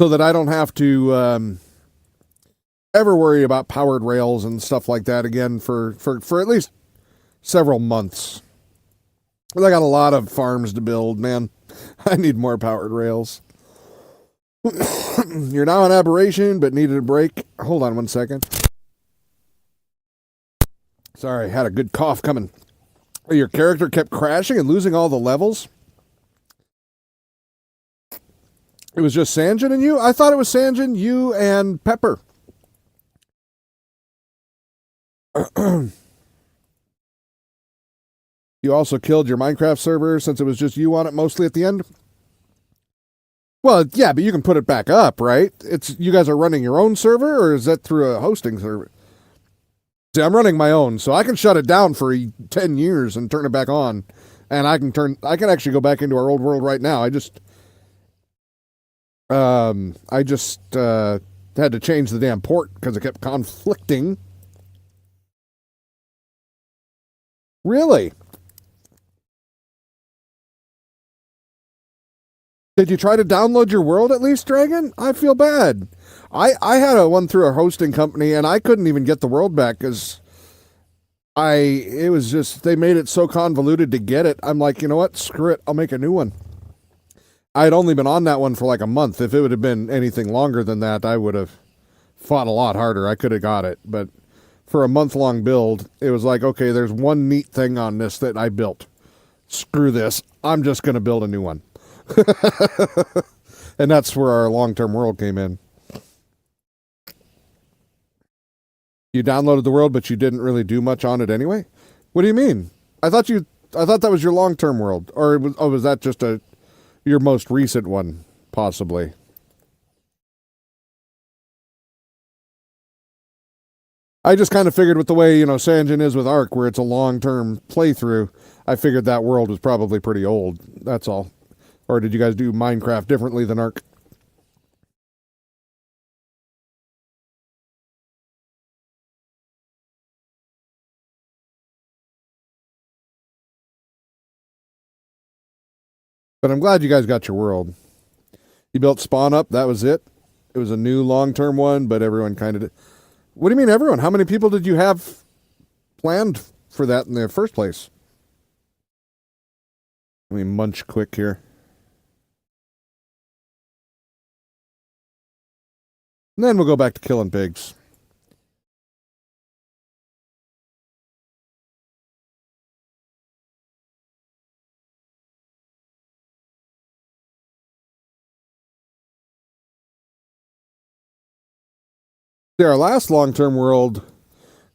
so that I don't have to ever worry about powered rails and stuff like that again for at least several months. I got a lot of farms to build, man. I need more powered rails. You're now an aberration, but needed a break. Hold on one second. Sorry, had a good cough coming. Your character kept crashing and losing all the levels? It was just Sanjin and you? I thought it was Sanjin, you, and Pepper. You also killed your Minecraft server since it was just you on it mostly at the end? Well, yeah, but you can put it back up, right? It's you guys are running your own server, or is that through a hosting server? See, I'm running my own, so I can shut it down for 10 years and turn it back on. And I can actually go back into our old world right now. I just had to change the damn port because it kept conflicting. Really? Did you try to download your world at least, Dragon? I feel bad. I had a one through a hosting company and I couldn't even get the world back because it was just they made it so convoluted to get it. I'm like, you know what? Screw it. I'll make a new one. I had only been on that one for like a month. If it would have been anything longer than that, I would have fought a lot harder. I could have got it, but for a month-long build, it was like, okay, there's one neat thing on this that I built. Screw this. I'm just going to build a new one. And that's where our long-term world came in. You downloaded the world, but you didn't really do much on it anyway? What do you mean? I thought that was your long-term world. Or was that just your most recent one, possibly? I just kind of figured with the way, Sanjin is with Ark, where it's a long-term playthrough, I figured that world was probably pretty old. That's all. Or did you guys do Minecraft differently than Ark? But I'm glad you guys got your world. You built Spawn Up, that was it? It was a new long-term one, but everyone kind of did. What do you mean everyone? How many people did you have planned for that in the first place? Let me munch quick here. And then we'll go back to killing pigs. See, our last long-term world,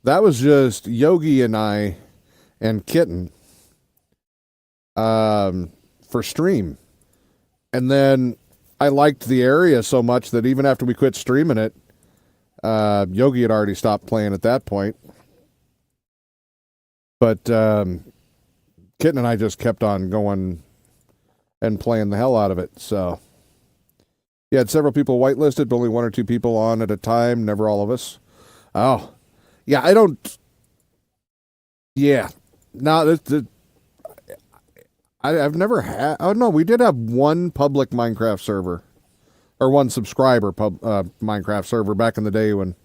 that was just Yogi and I and Kitten for stream. And then I liked the area so much that even after we quit streaming it, Yogi had already stopped playing at that point. But Kitten and I just kept on going and playing the hell out of it. So you had several people whitelisted, but only one or two people on at a time, never all of us. Oh, yeah, I don't. Yeah, no, I've never had. Oh no, we did have one public Minecraft server, or one subscriber Minecraft server back in the day when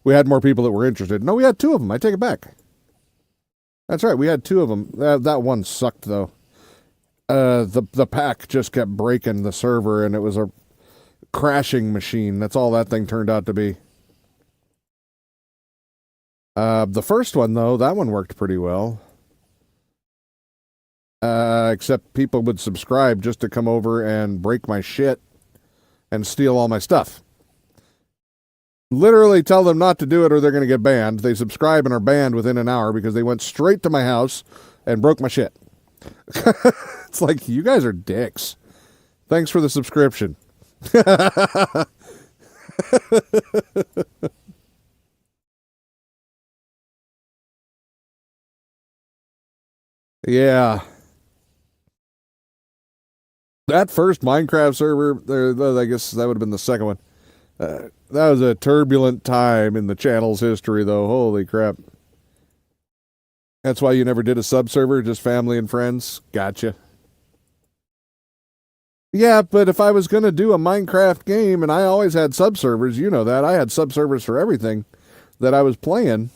we had more people that were interested. No, we had two of them. I take it back. That's right, we had two of them. That one sucked though. The pack just kept breaking the server, and it was a crashing machine. That's all that thing turned out to be. The first one though, that one worked pretty well. Except people would subscribe just to come over and break my shit and steal all my stuff. Literally tell them not to do it or they're going to get banned. They subscribe and are banned within an hour because they went straight to my house and broke my shit. It's like, you guys are dicks. Thanks for the subscription. Yeah. That first Minecraft server, I guess that would have been the second one. That was a turbulent time in the channel's history, though. Holy crap. That's why you never did a sub-server, just family and friends? Gotcha. Yeah, but if I was going to do a Minecraft game, and I always had sub-servers, you know that. I had sub-servers for everything that I was playing.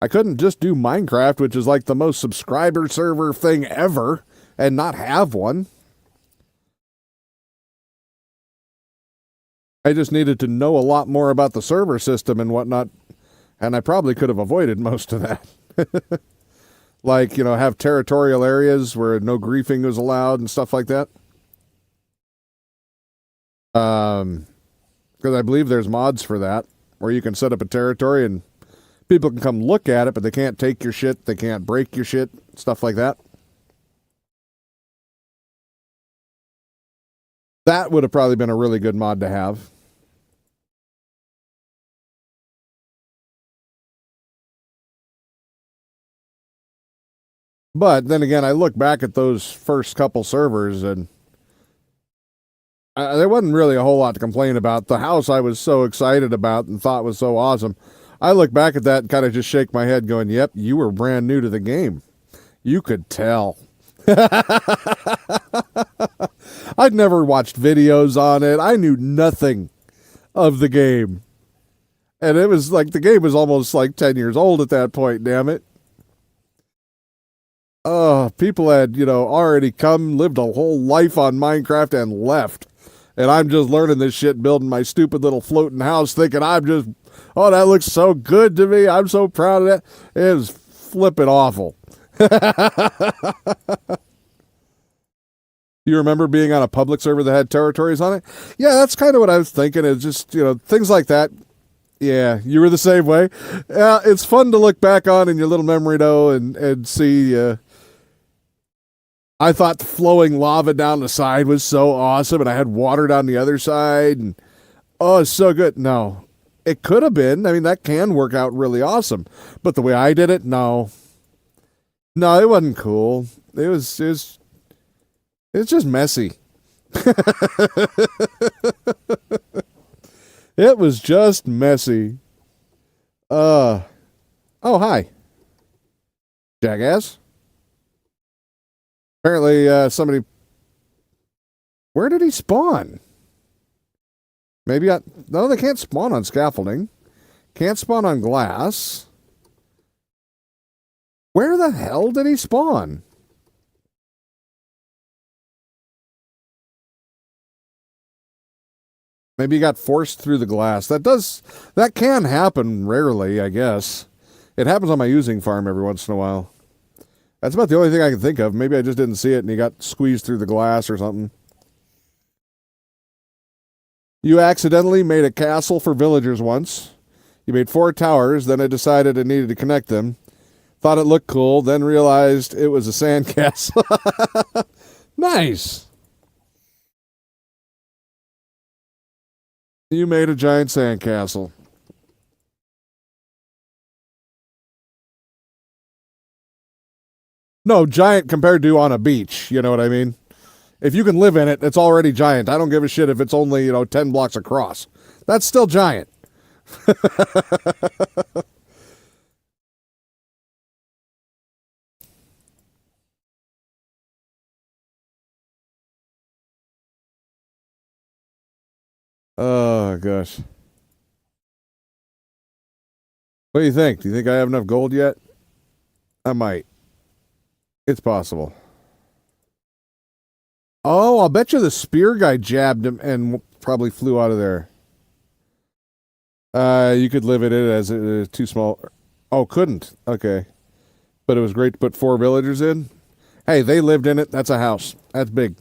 I couldn't just do Minecraft, which is like the most subscriber server thing ever, and not have one. I just needed to know a lot more about the server system and whatnot, and I probably could have avoided most of that. Like, have territorial areas where no griefing was allowed and stuff like that. Because I believe there's mods for that, where you can set up a territory and People can come look at it, but they can't take your shit. They can't break your shit. Stuff like that. That would have probably been a really good mod to have. But then again, I look back at those first couple servers and there wasn't really a whole lot to complain about. The house I was so excited about and thought was so awesome. I look back at that and kind of just shake my head going, yep, you were brand new to the game. You could tell. I'd never watched videos on it. I knew nothing of the game. And it was like the game was almost like 10 years old at that point, damn it. People had, already come, lived a whole life on Minecraft and left. And I'm just learning this shit, building my stupid little floating house, thinking oh, that looks so good to me. I'm so proud of that. It was flipping awful. You remember being on a public server that had territories on it? Yeah, that's kind of what I was thinking. It's just, things like that. Yeah, you were the same way. It's fun to look back on in your little memory, though, and see. I thought the flowing lava down the side was so awesome, and I had water down the other side, and it's so good. No, it could have been. I mean, that can work out really awesome, but the way I did it, no, it wasn't cool. It's just messy. It was just messy. Oh, hi, jackass. Apparently, somebody... Where did he spawn? No, they can't spawn on scaffolding. Can't spawn on glass. Where the hell did he spawn? Maybe he got forced through the glass. That can happen rarely, I guess. It happens on my using farm every once in a while. That's about the only thing I can think of. Maybe I just didn't see it and he got squeezed through the glass or something. You accidentally made a castle for villagers once. You made 4 towers, then I decided it needed to connect them. Thought it looked cool, then realized it was a sandcastle. Nice. You made a giant sandcastle. No, giant compared to on a beach. You know what I mean? If you can live in it, it's already giant. I don't give a shit if it's only, 10 blocks across. That's still giant. Oh, gosh. What do you think? Do you think I have enough gold yet? I might. It's possible. Oh, I'll bet you the spear guy jabbed him and probably flew out of there. You could live in it as it is too small. Oh, couldn't. Okay. But it was great to put 4 villagers in. Hey, they lived in it. That's a house. That's big.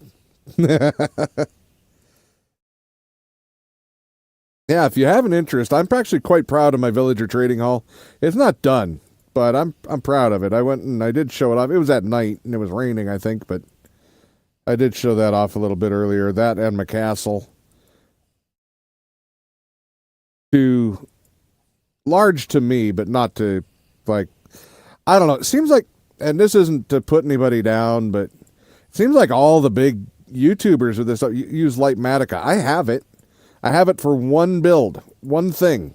Yeah, if you have an interest, I'm actually quite proud of my villager trading hall. It's not done, but I'm proud of it. I went and I did show it off. It was at night and it was raining, I think, but I did show that off a little bit earlier. That and my castle. Too large to me, but not to, like, I don't know. It seems like, and this isn't to put anybody down, but it seems like all the big YouTubers with this stuff use Lightmatica. I have it. I have it for one build, one thing.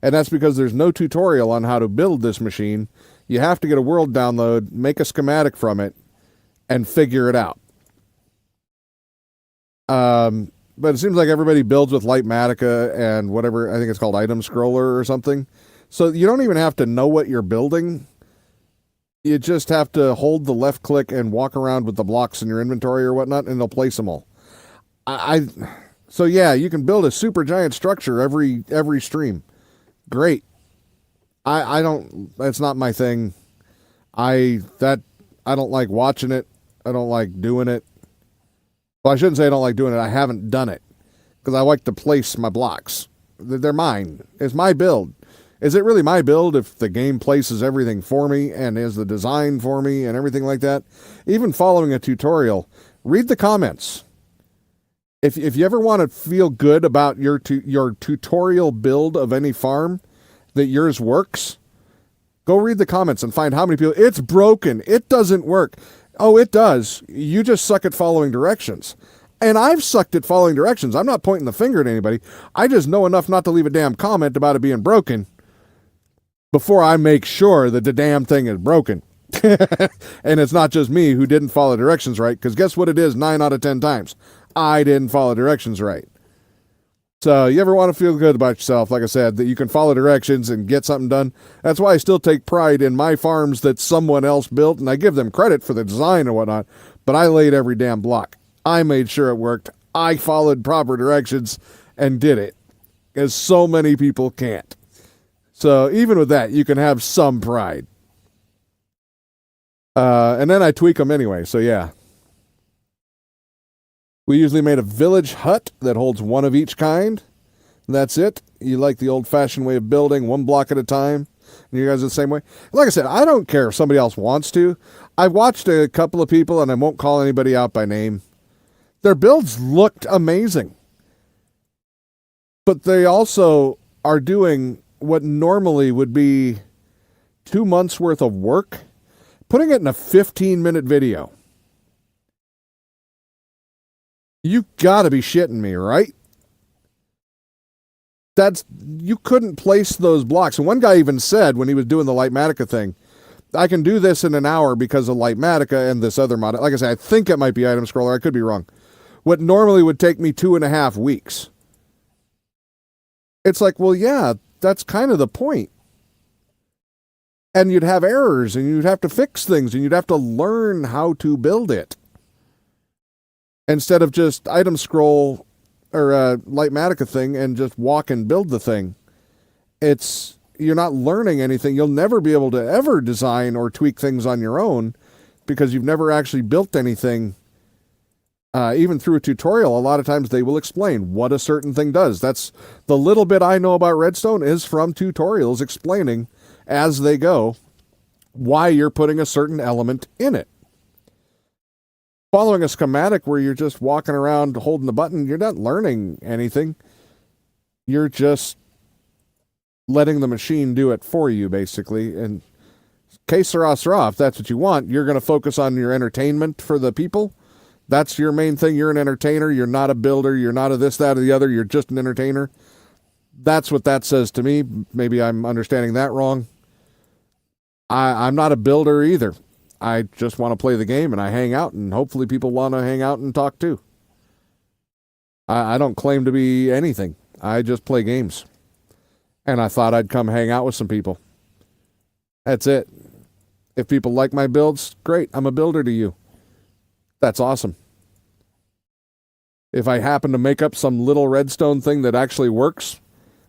And that's because there's no tutorial on how to build this machine. You have to get a world download, make a schematic from it, and figure it out. But it seems like everybody builds with Lightmatica and whatever, I think it's called Item Scroller or something. So you don't even have to know what you're building. You just have to hold the left click and walk around with the blocks in your inventory or whatnot, and they'll place them all. So yeah, you can build a super giant structure every stream. Great. I don't, that's not my thing. I don't like watching it. I don't like doing it. Well, I shouldn't say I don't like doing it. I haven't done it because I like to place my blocks. They're mine. It's my build. Is it really my build if the game places everything for me and is the design for me and everything like that? Even following a tutorial, read the comments. If you ever want to feel good about your tutorial build of any farm, that yours works, go read the comments and find how many people, it's broken, it doesn't work. Oh, it does. You just suck at following directions. And I've sucked at following directions. I'm not pointing the finger at anybody. I just know enough not to leave a damn comment about it being broken before I make sure that the damn thing is broken. And it's not just me who didn't follow directions right, because guess what it is 9 out of 10 times? I didn't follow directions right. So you ever want to feel good about yourself, like I said, that you can follow directions and get something done? That's why I still take pride in my farms that someone else built, and I give them credit for the design and whatnot, but I laid every damn block. I made sure it worked. I followed proper directions and did it, as so many people can't. So even with that, you can have some pride. And then I tweak them anyway, so yeah. We usually made a village hut that holds one of each kind. That's it. You like the old-fashioned way of building, one block at a time. And you guys are the same way. Like I said, I don't care if somebody else wants to. I've watched a couple of people, and I won't call anybody out by name. Their builds looked amazing. But they also are doing what normally would be 2 months' worth of work, putting it in a 15-minute video. You gotta be shitting me, right? You couldn't place those blocks. And one guy even said when he was doing the Lightmatica thing, I can do this in an hour because of Lightmatica and this other mod. Like I said, I think it might be Item Scroller. I could be wrong. What normally would take me 2.5 weeks. It's like, well, yeah, that's kind of the point. And you'd have errors, and you'd have to fix things, and you'd have to learn how to build it. Instead of just item scroll or a Lightmatica thing and just walk and build the thing. You're not learning anything. You'll never be able to ever design or tweak things on your own because you've never actually built anything. Even through a tutorial, a lot of times they will explain what a certain thing does. That's the little bit I know about Redstone is from tutorials explaining as they go why you're putting a certain element in it. Following a schematic where you're just walking around holding the button, you're not learning anything. You're just letting the machine do it for you, basically. And que sera, sera, if that's what you want, you're going to focus on your entertainment for the people. That's your main thing. You're an entertainer. You're not a builder. You're not a this, that, or the other. You're just an entertainer. That's what that says to me. Maybe I'm understanding that wrong. I'm not a builder either. I just want to play the game, and I hang out, and hopefully people want to hang out and talk too. I don't claim to be anything. I just play games. And I thought I'd come hang out with some people. That's it. If people like my builds, great. I'm a builder to you. That's awesome. If I happen to make up some little redstone thing that actually works,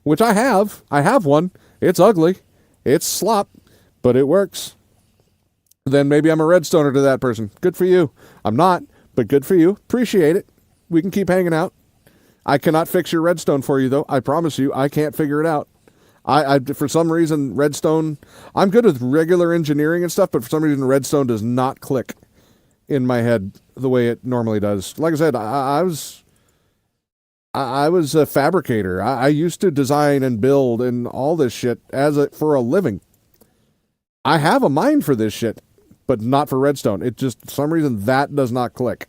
which I have one. It's ugly. It's slop, but it works. Then maybe I'm a redstoner to that person. Good for you. I'm not, but good for you. Appreciate it. We can keep hanging out. I cannot fix your redstone for you, though. I promise you, I can't figure it out. I for some reason, redstone, I'm good with regular engineering and stuff, but for some reason, redstone does not click in my head the way it normally does. Like I said, I was a fabricator. I used to design and build and all this shit for a living. I have a mind for this shit, but not for redstone. It just, for some reason, that does not click.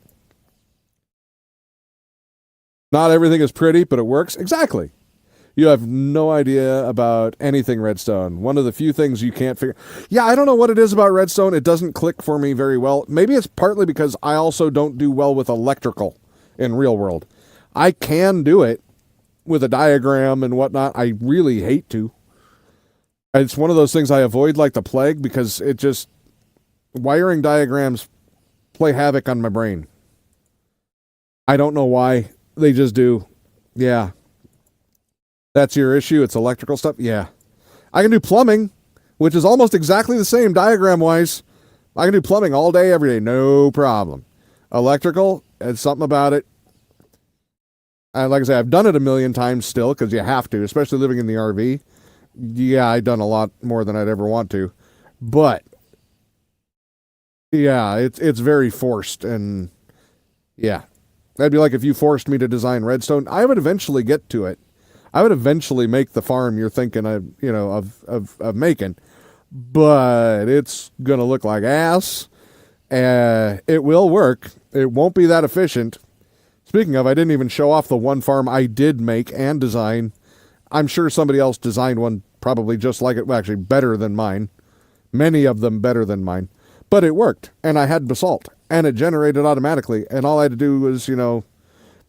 Not everything is pretty, but it works. Exactly. You have no idea about anything redstone. One of the few things you can't figure. Yeah, I don't know what it is about redstone. It doesn't click for me very well. Maybe it's partly because I also don't do well with electrical in real world. I can do it with a diagram and whatnot. I really hate to. It's one of those things I avoid like the plague because it just, wiring diagrams play havoc on my brain. I don't know why. They just do. Yeah. That's your issue? It's electrical stuff? Yeah. I can do plumbing, which is almost exactly the same diagram-wise. I can do plumbing all day, every day. No problem. Electrical, it's something about it. And like I say, I've done it a million times still because you have to, especially living in the RV. Yeah, I've done a lot more than I'd ever want to. But yeah, it's very forced, and yeah. That'd be like if you forced me to design redstone. I would eventually get to it. I would eventually make the farm you're thinking of, of making, but it's gonna look like ass. It will work. It won't be that efficient. Speaking of, I didn't even show off the one farm I did make and design. I'm sure somebody else designed one probably just like it, well, actually better than mine. Many of them better than mine. But it worked, and I had basalt, and it generated automatically, and all I had to do was, do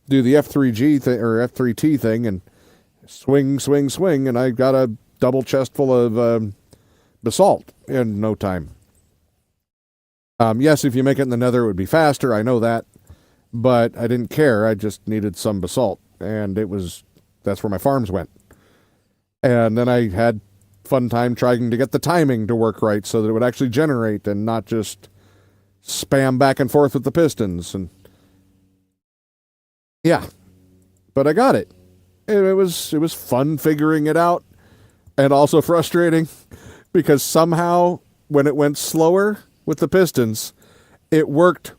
the F3G thing or F3T thing and swing, swing, swing, and I got a double chest full of basalt in no time. Yes, if you make it in the nether, it would be faster. I know that, but I didn't care. I just needed some basalt, and that's where my farms went. And then I had fun time trying to get the timing to work right so that it would actually generate and not just spam back and forth with the pistons. And yeah, but I got it. It was fun figuring it out, and also frustrating because somehow when it went slower with the pistons, it worked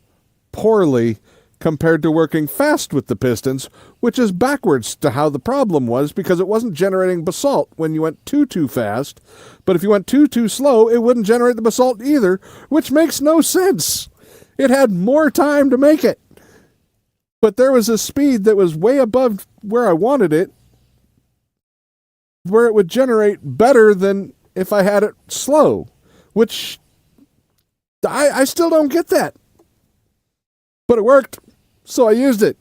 poorly compared to working fast with the pistons, which is backwards to how the problem was because it wasn't generating basalt when you went too fast, but if you went too slow, it wouldn't generate the basalt either, which makes no sense. It had more time to make it. But there was a speed that was way above where I wanted it, where it would generate better than if I had it slow, which I still don't get that. But it worked, so I used it.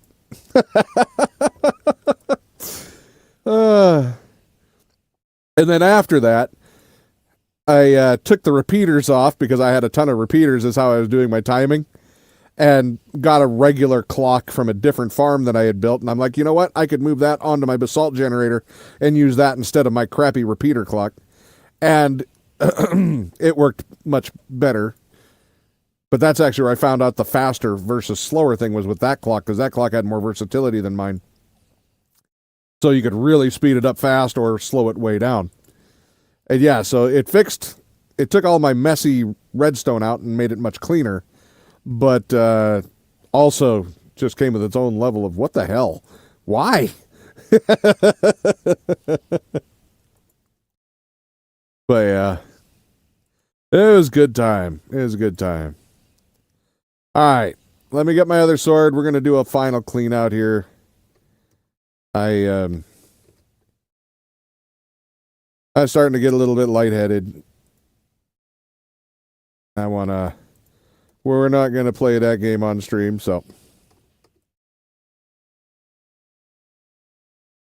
And then after that, I took the repeaters off because I had a ton of repeaters is how I was doing my timing, and got a regular clock from a different farm that I had built. And I'm like, you know what? I could move that onto my basalt generator and use that instead of my crappy repeater clock. And it worked much better. But that's actually where I found out the faster versus slower thing was with that clock, because that clock had more versatility than mine. So you could really speed it up fast or slow it way down. And yeah, so it took all my messy redstone out and made it much cleaner. But also just came with its own level of what the hell? Why? But yeah, it was a good time. It was a good time. All right, let me get my other sword. We're going to do a final clean out here. I'm starting to get a little bit lightheaded. We're not going to play that game on stream, so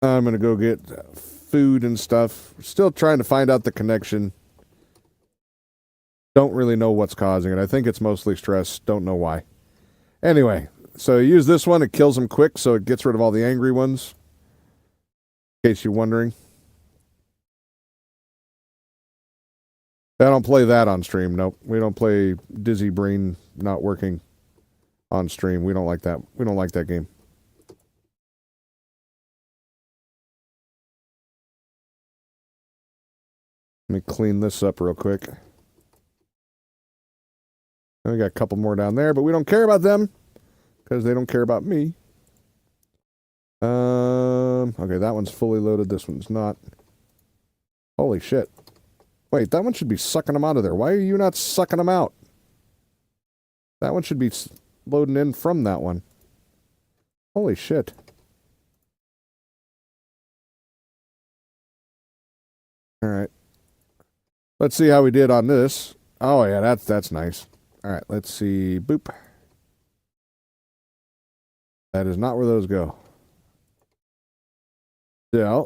I'm going to go get food and stuff. Still trying to find out the connection. Don't really know what's causing it. I think it's mostly stress. Don't know why. Anyway, so you use this one. It kills them quick, so it gets rid of all the angry ones. In case you're wondering. I don't play that on stream. Nope. We don't play Dizzy Brain not working on stream. We don't like that. We don't like that game. Let me clean this up real quick. We got a couple more down there, but we don't care about them because they don't care about me. Okay, that one's fully loaded. This one's not. Holy shit. Wait, that one should be sucking them out of there. Why are you not sucking them out? That one should be loading in from that one. Holy shit. All right. Let's see how we did on this. Oh, yeah, that's nice. All right, let's see. Boop. That is not where those go. Yeah.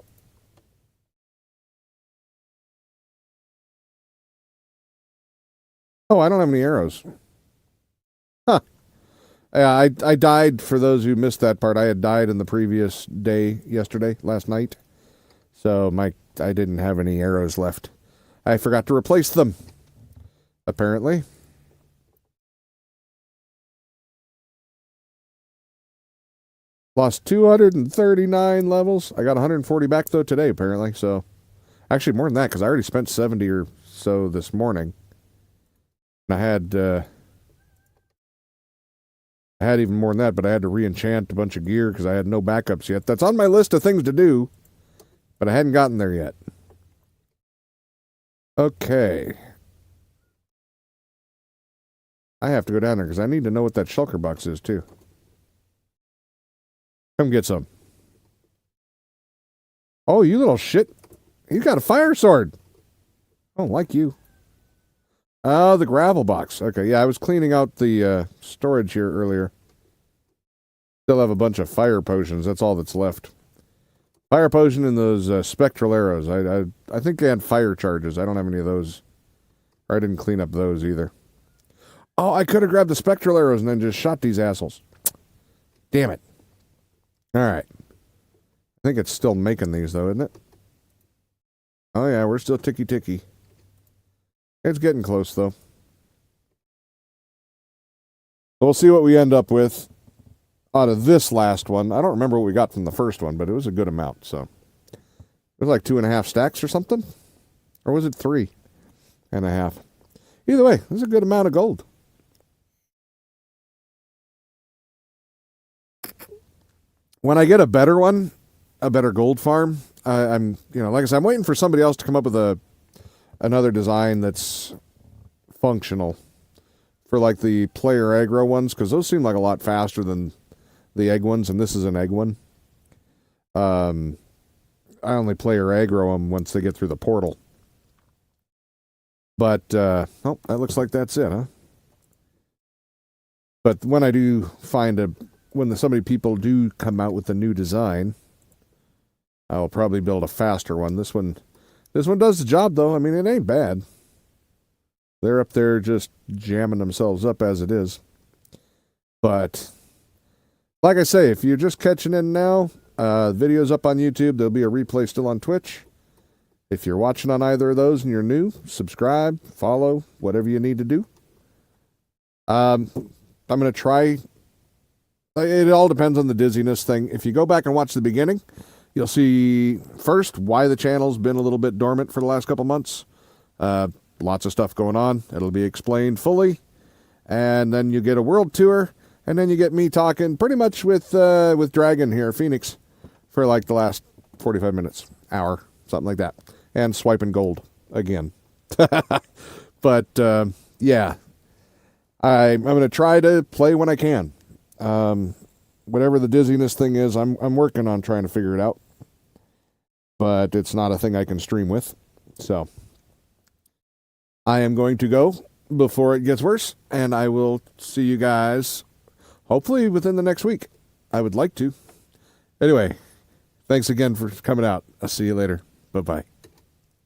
Oh, I don't have any arrows. Huh. Yeah, I died, for those who missed that part. I had died in the previous day, last night. So I didn't have any arrows left. I forgot to replace them, apparently. Lost 239 levels. I got 140 back, though, today, apparently. So Actually, more than that, because I already spent 70 or so this morning. And I had even more than that, but I had to re-enchant a bunch of gear because I had no backups yet. That's on my list of things to do, but I hadn't gotten there yet. Okay. I have to go down there because I need to know what that shulker box is, too. Come get some. Oh, you little shit. He's got a fire sword. I don't like you. Oh, the gravel box. Okay, yeah, I was cleaning out the storage here earlier. Still have a bunch of fire potions. That's all that's left. Fire potion and those spectral arrows. I think they had fire charges. I don't have any of those. Or I didn't clean up those either. Oh, I could have grabbed the spectral arrows and then just shot these assholes. Damn it. All right. I think it's still making these, though, isn't it? Oh, yeah, we're still ticky-ticky. It's getting close, though. We'll see what we end up with out of this last one. I don't remember what we got from the first one, but it was a good amount, so. It was like 2.5 stacks or something? Or was it 3.5? Either way, it was a good amount of gold. When I get a better one, a better gold farm, I'm, like I said, I'm waiting for somebody else to come up with another design that's functional for like the player aggro ones, because those seem like a lot faster than the egg ones, and this is an egg one. I only player aggro them once they get through the portal. But, oh, that looks like that's it, huh? But when I do find when so many people do come out with a new design, I'll probably build a faster one. This one does the job, though. I mean, it ain't bad. They're up there just jamming themselves up as it is. But, like I say, if you're just catching in now, the video's up on YouTube. There'll be a replay still on Twitch. If you're watching on either of those and you're new, subscribe, follow, whatever you need to do. I'm going to try. It all depends on the dizziness thing. If you go back and watch the beginning, you'll see, first, why the channel's been a little bit dormant for the last couple months. Lots of stuff going on. It'll be explained fully. And then you get a world tour, and then you get me talking pretty much with Dragon here, Phoenix, for like the last 45 minutes, hour, something like that. And swiping gold again. But, yeah. I'm going to try to play when I can. Whatever the dizziness thing is, I'm working on trying to figure it out. But it's not a thing I can stream with. So I am going to go before it gets worse, and I will see you guys hopefully within the next week. I would like to. Anyway, thanks again for coming out. I'll see you later. Bye-bye.